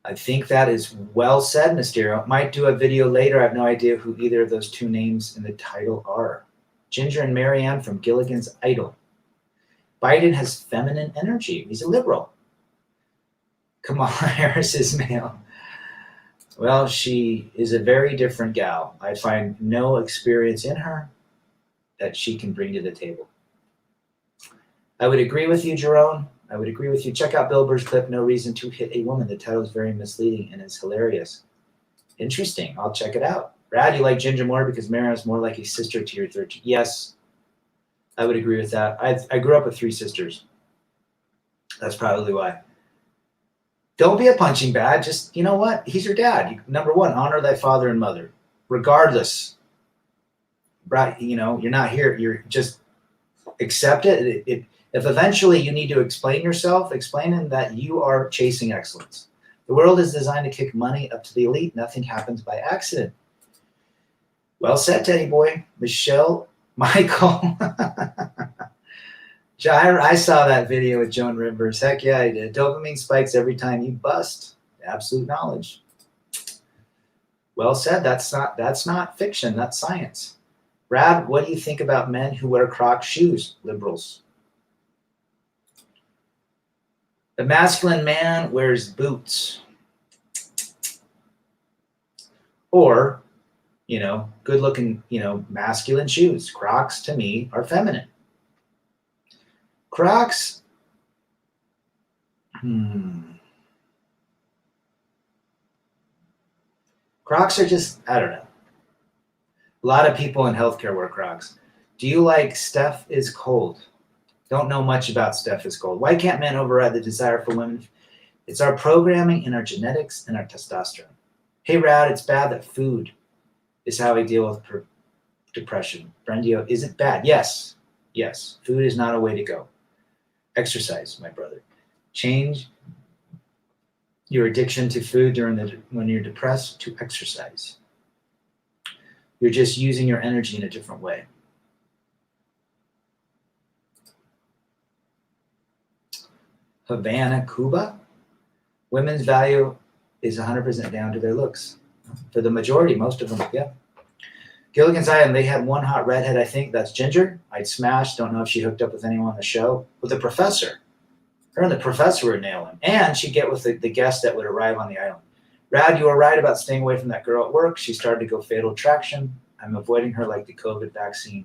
I think that is well said, Mysterio. Might do a video later. I have no idea who either of those two names in the title are. Ginger and MaryAnne from Gilligan's Idol. Biden has feminine energy. He's a liberal. Kamala Harris is male. Well, she is a very different gal. I find no experience in her that she can bring to the table. I would agree with you, Jerome. I would agree with you. Check out Bill Burr's clip, No Reason to Hit a Woman. The title is very misleading and is hilarious. Interesting. I'll check it out. Brad, you like Ginger more because Mara is more like a sister to your third. Yes, I would agree with that. I grew up with 3 sisters. That's probably why. Don't be a punching bag. Just, you know what? He's your dad. Number one, honor thy father and mother. Regardless. Right, you're not here. You're just accept it. If eventually you need to explain yourself, explain that you are chasing excellence. The world is designed to kick money up to the elite. Nothing happens by accident. Well said, Teddy boy. Michelle, Michael. I saw that video with Joan Rivers. Heck yeah, I did. Dopamine spikes every time you bust. Absolute knowledge. Well said. That's not fiction. That's science. Brad, what do you think about men who wear Crocs shoes? Liberals. The masculine man wears boots. Or, good looking, masculine shoes. Crocs to me are feminine. Crocs. Crocs are just, I don't know. A lot of people in healthcare wear Crocs. Do you like Steph is cold? Don't know much about Steph is cold. Why can't men override the desire for women? It's our programming and our genetics and our testosterone. Hey, Rad, it's bad that food is how we deal with depression. Brendio, is it bad? Yes. Food is not a way to go. Exercise, my brother. Change your addiction to food when you're depressed to exercise. You're just using your energy in a different way. Havana, Cuba. Women's value is 100% down to their looks. For the majority, most of them, yeah. Gilligan's Island, they had one hot redhead, I think. That's Ginger. I'd smash. Don't know if she hooked up with anyone on the show. With the professor. Her and the professor were nailing. And she'd get with the guest that would arrive on the island. Rad, you were right about staying away from that girl at work. She started to go fatal attraction. I'm avoiding her like the COVID vaccine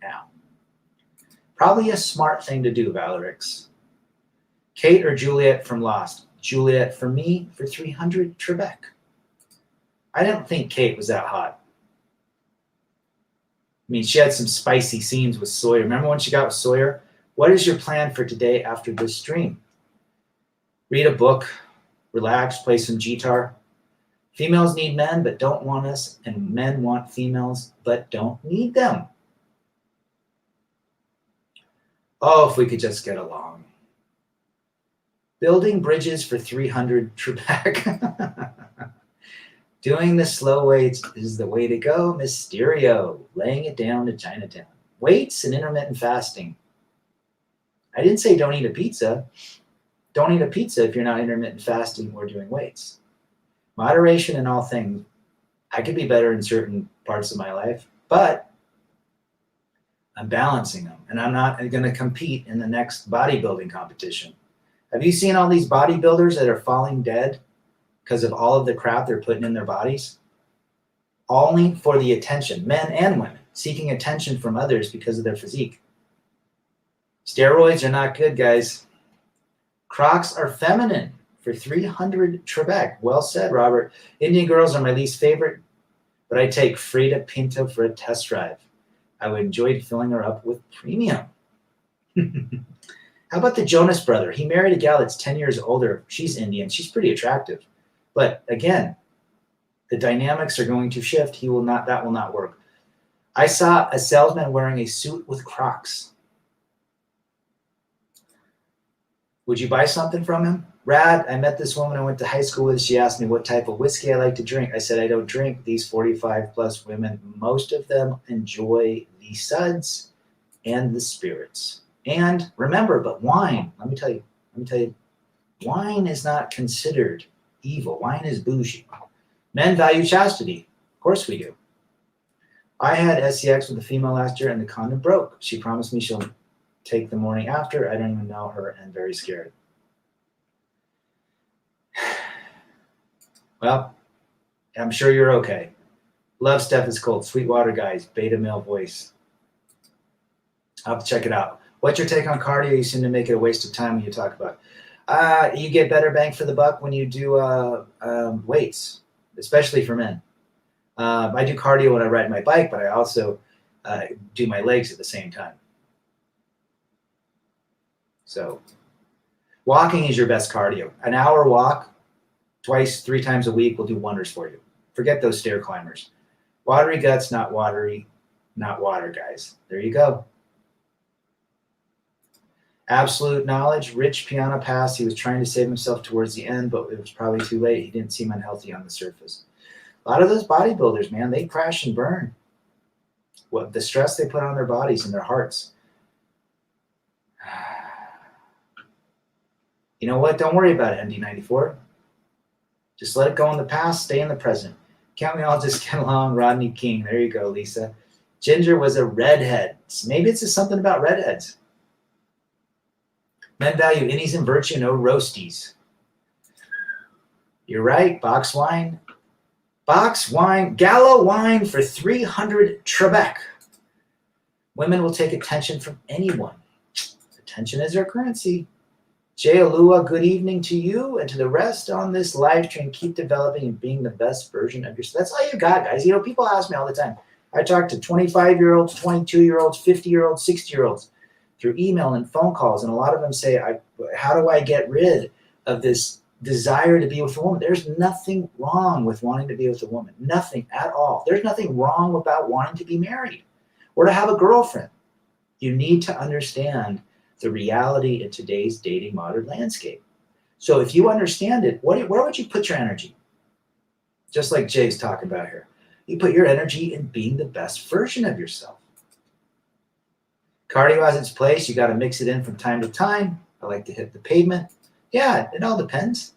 now. Probably a smart thing to do, Valerix. Kate or Juliet from Lost? Juliet for me for 300 Trebek. I didn't think Kate was that hot. I mean, she had some spicy scenes with Sawyer. Remember when she got with Sawyer? What is your plan for today after this stream? Read a book, relax, play some guitar. Females need men but don't want us, and men want females but don't need them. Oh, if we could just get along. Building bridges for 300 Trebek. Doing the slow weights is the way to go. Mysterio, laying it down to Chinatown. Weights and intermittent fasting. I didn't say don't eat a pizza. Don't eat a pizza if you're not intermittent fasting or doing weights. Moderation in all things. I could be better in certain parts of my life, but I'm balancing them, and I'm not going to compete in the next bodybuilding competition. Have you seen all these bodybuilders that are falling dead because of all of the crap they're putting in their bodies? Only for the attention, men and women, seeking attention from others because of their physique. Steroids are not good, guys. Crocs are feminine for 300 Trebek. Well said, Robert. Indian girls are my least favorite, but I take Frida Pinto for a test drive. I would enjoy filling her up with premium. How about the Jonas brother? He married a gal that's 10 years older. She's Indian. She's pretty attractive. But again, the dynamics are going to shift. That will not work. I saw a salesman wearing a suit with Crocs. Would you buy something from him? Rad, I met this woman I went to high school with. She asked me what type of whiskey I like to drink. I said, I don't drink. These 45 plus women, most of them enjoy the suds and the spirits. And remember, but wine, let me tell you, wine is not considered evil. Wine is bougie. Men value chastity. Of course we do. I had sex with a female last year and the condom broke. She promised me she'll take the morning after. I don't even know her and very scared. Well, I'm sure you're okay. Love Steph is cold. Sweetwater guys, beta male voice. I'll have to check it out. What's your take on cardio? You seem to make it a waste of time when you talk about it. You get better bang for the buck when you do weights, especially for men. I do cardio when I ride my bike, but I also do my legs at the same time. So walking is your best cardio. An hour walk, 3 times a week will do wonders for you. Forget those stair climbers. Watery guts, not water, guys. There you go. Absolute knowledge, rich piano pass. He was trying to save himself towards the end, but it was probably too late. He didn't seem unhealthy on the surface. A lot of those bodybuilders, man, they crash and burn. What the stress they put on their bodies and their hearts. You know what? Don't worry about it, MD94. Just let it go in the past. Stay in the present. Can't we all just get along? Rodney King. There you go, Lisa. Ginger was a redhead. Maybe it's just something about redheads. Men value innies and virtue, no roasties. You're right. Box wine, Gallo wine for 300 Trebek. Women will take attention from anyone. Attention is their currency. Jay Alua, good evening to you and to the rest on this live stream. Keep developing and being the best version of yourself. That's all you got, guys. You know, people ask me all the time. I talk to 25-year-olds, 22-year-olds, 50-year-olds, 60-year-olds through email and phone calls, and a lot of them say, how do I get rid of this desire to be with a woman? There's nothing wrong with wanting to be with a woman. Nothing at all. There's nothing wrong about wanting to be married or to have a girlfriend. You need to understand the reality in today's dating modern landscape. So if you understand it, where would you put your energy? Just like Jay's talking about here. You put your energy in being the best version of yourself. Cardio has its place. You got to mix it in from time to time. I like to hit the pavement. Yeah, it all depends.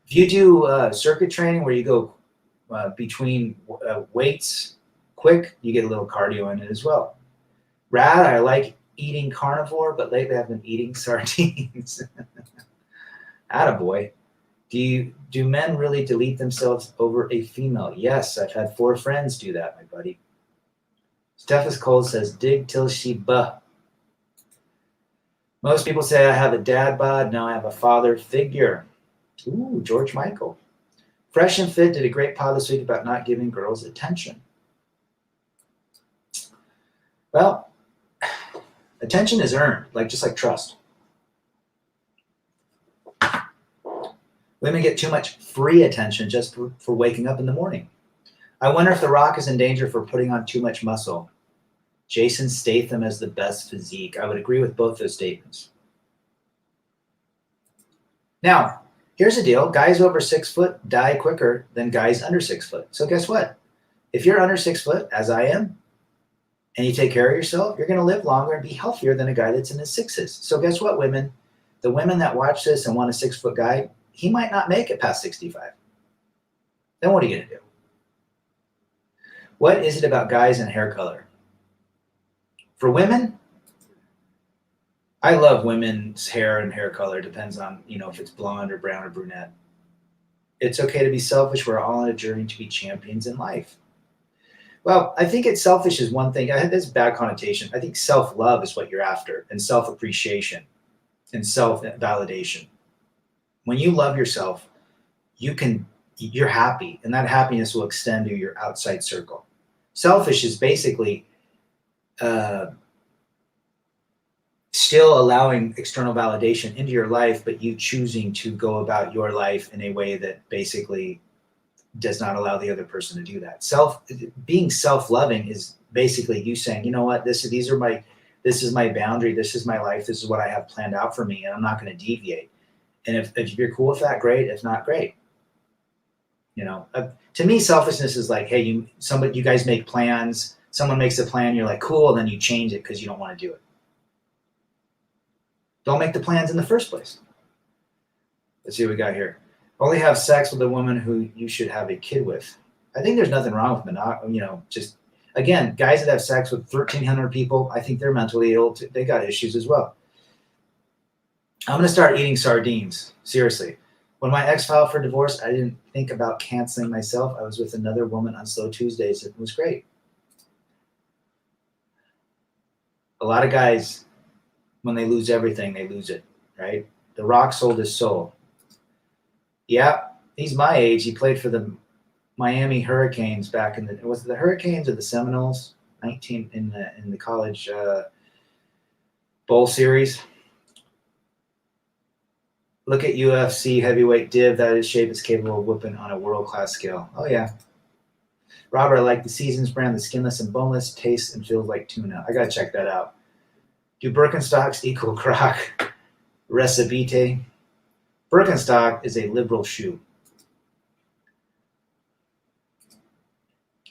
If you do circuit training where you go between weights quick, you get a little cardio in it as well. Rad, I like eating carnivore, but lately I've been eating sardines. Attaboy. Do men really delete themselves over a female? Yes, I've had 4 friends do that, my buddy. Stephus Cole says, dig till she buh. Most people say I have a dad bod. Now I have a father figure. Ooh, George Michael. Fresh and Fit did a great pod this week about not giving girls attention. Well, attention is earned, just like trust. Women get too much free attention just for waking up in the morning. I wonder if The Rock is in danger for putting on too much muscle. Jason Statham has the best physique. I would agree with both those statements. Now, here's the deal. Guys over 6 foot die quicker than guys under 6 foot. So guess what? If you're under 6 foot, as I am, and you take care of yourself, you're going to live longer and be healthier than a guy that's in his 6s. So guess what, women? The women that watch this and want a 6 foot guy, he might not make it past 65. Then what are you going to do? What is it about guys and hair color? For women, I love women's hair and hair color. Depends on, if it's blonde or brown or brunette. It's okay to be selfish. We're all on a journey to be champions in life. Well, I think it's selfish is one thing. I had this bad connotation. I think self-love is what you're after, and self-appreciation and self-validation. When you love yourself, you're happy, and that happiness will extend to your outside circle. Selfish is basically still allowing external validation into your life, but you choosing to go about your life in a way that basically does not allow the other person to do that. Being self-loving is basically you saying, you know what, this is my boundary, this is my life, this is what I have planned out for me, and I'm not going to deviate. And if you're cool with that, great. If not, great. To me, selfishness is like, hey, you guys make plans. Someone makes a plan, you're like, cool, and then you change it because you don't want to do it. Don't make the plans in the first place. Let's see what we got here. Only have sex with a woman who you should have a kid with. I think there's nothing wrong with monogamy. Again, guys that have sex with 1,300 people, I think they're mentally ill. They got issues as well. I'm going to start eating sardines. Seriously. When my ex filed for divorce, I didn't think about canceling myself. I was with another woman on Slow Tuesdays. It was great. A lot of guys, when they lose everything, they lose it, right? The Rock sold his soul. Yeah, he's my age. He played for the Miami Hurricanes back was it the Hurricanes or the Seminoles? 19 in the college bowl series. Look at UFC heavyweight div that is shape is capable of whooping on a world-class scale. Oh, yeah. Robert, I like the Seasons brand, the skinless and boneless, tastes and feels like tuna. I got to check that out. Do Birkenstocks equal Croc? Recipite. Birkenstock is a liberal shoe.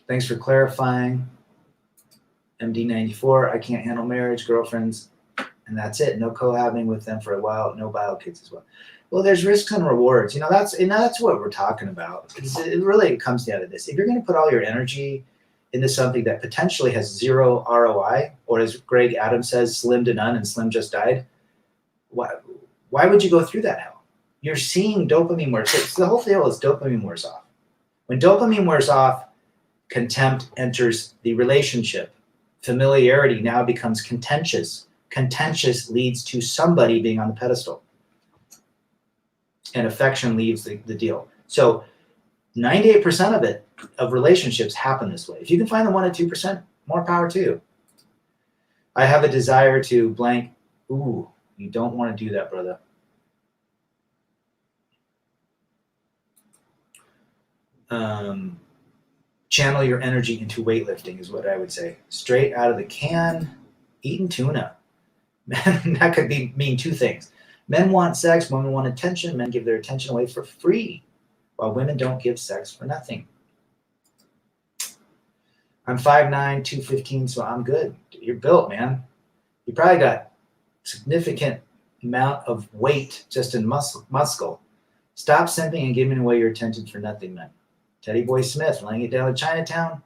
Thanks for clarifying. MD94, I can't handle marriage, girlfriends, and that's it. No cohabiting with them for a while. No bio kids as well. Well, there's risks and rewards. That's what we're talking about. It really comes down to this. If you're going to put all your energy into something that potentially has zero ROI, or as Greg Adams says, slim to none, and Slim just died, why would you go through that hell? You're seeing dopamine wear. So the whole deal is dopamine wears off. When dopamine wears off, contempt enters the relationship. Familiarity now becomes contentious. Contentious leads to somebody being on the pedestal. And affection leaves the deal. So 98% of relationships happen this way. If you can find the 1 to 2%, more power to you. I have a desire to blank. Ooh, you don't want to do that, brother. Channel your energy into weightlifting is what I would say. Straight out of the can, eating tuna. That could mean 2 things. Men want sex, women want attention. Men give their attention away for free, while women don't give sex for nothing. I'm 5'9", 215, so I'm good. You're built, man. You probably got significant amount of weight just in muscle. Stop simping and giving away your attention for nothing, man. Teddy Boy Smith, laying it down in Chinatown.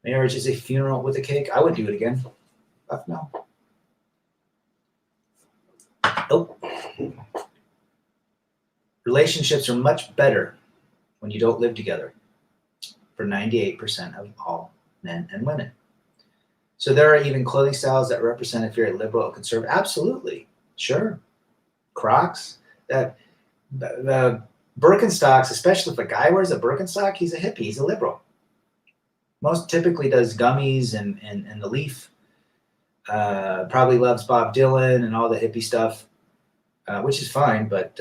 Marriage is a funeral with a cake. I would do it again. Fuck no. Nope. Relationships are much better when you don't live together for 98% of all men and women. So there are even clothing styles that represent if you're a liberal or conservative. Absolutely. Sure. Crocs. The Birkenstocks, especially if a guy wears a Birkenstock, he's a hippie. He's a liberal. Most typically does gummies and the leaf. Probably loves Bob Dylan and all the hippie stuff, which is fine. But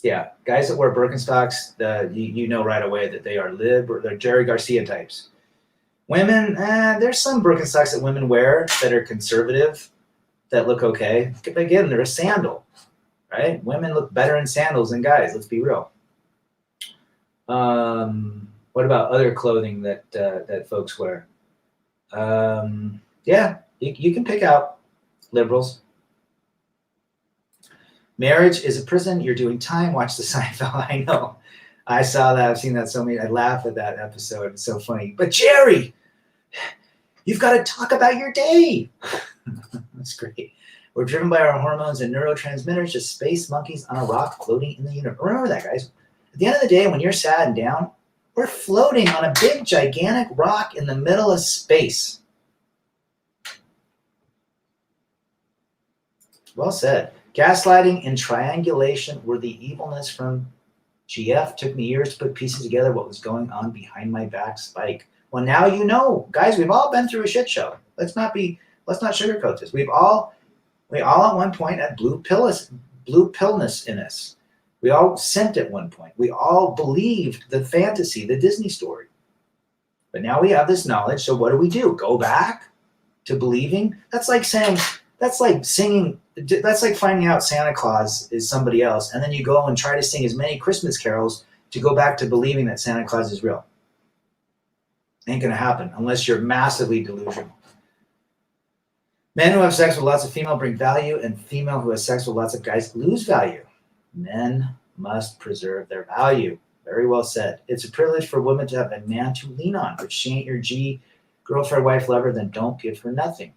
yeah, guys that wear Birkenstocks, you know right away that they are lib or they're Jerry Garcia types. Women, there's some Birkenstocks that women wear that are conservative that look okay. But again, they're a sandal, right? Women look better in sandals than guys. Let's be real. What about other clothing that folks wear? Yeah, you can pick out liberals. Marriage is a prison. You're doing time. Watch the Seinfeld. I know. I saw that. I've seen that so many. I laugh at that episode. It's so funny. But Jerry, you've got to talk about your day. That's great. We're driven by our hormones and neurotransmitters, just space monkeys on a rock floating in the universe. Remember that, guys. At the end of the day, when you're sad and down, we're floating on a big, gigantic rock in the middle of space. Well said. Gaslighting and triangulation were the evilness from GF. Took me years to put pieces together what was going on behind my back. Spike. Well, now you know. Guys, we've all been through a shit show. Let's not sugarcoat this. We all at one point had blue pillness in us. We all sent at one point. We all believed the fantasy, the Disney story. But now we have this knowledge, so what do? Go back to believing? That's like singing, that's like finding out Santa Claus is somebody else, and then you go and try to sing as many Christmas carols to go back to believing that Santa Claus is real. Ain't gonna happen unless you're massively delusional. Men who have sex with lots of female bring value, and female who has sex with lots of guys lose value. Men must preserve their value. Very well said. It's a privilege for women to have a man to lean on. If she ain't your G, girlfriend, wife, lover, then don't give her nothing.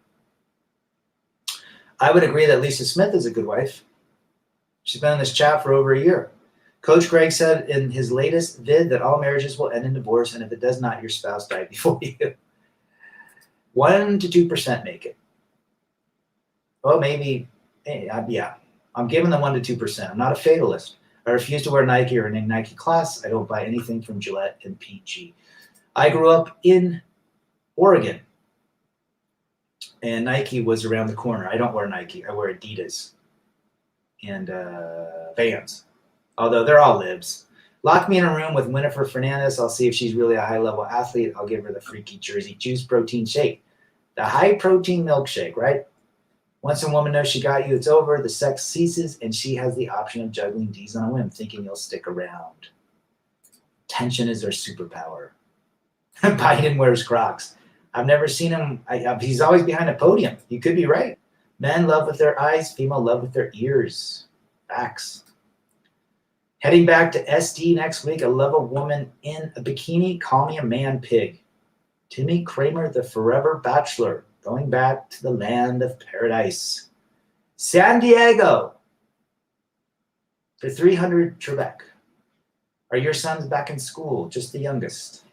I would agree that Lisa Smith is a good wife. She's been in this chat for over a year. Coach Greg said in his latest vid that all marriages will end in divorce, and if it does not, your spouse died before you. 1% to 2% make it. Oh, maybe, yeah. I'm giving them 1% to 2%. I'm not a fatalist. I refuse to wear Nike or any Nike class. I don't buy anything from Gillette and PG. I grew up in Oregon, and Nike was around the corner. I don't wear Nike. I wear Adidas and Vans, although they're all libs. Lock me in a room with Winifred Fernandez. I'll see if she's really a high-level athlete. I'll give her the freaky Jersey Juice protein shake. The high-protein milkshake, right? Once a woman knows she got you, it's over. The sex ceases, and she has the option of juggling D's on a whim, thinking you'll stick around. Tension is their superpower. Biden wears Crocs. I've never seen him. He's always behind a podium. You could be right. Men love with their eyes. Female love with their ears. Facts. Heading back to SD next week. I love a woman in a bikini. Call me a man pig. Timmy Kramer, the forever bachelor. Going back to the land of paradise. San Diego. For 300 Trebek. Are your sons back in school? Just the youngest.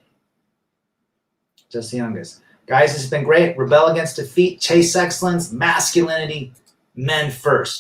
Just the youngest. Guys, this has been great. Rebel against defeat. Chase excellence. Masculinity. Men first.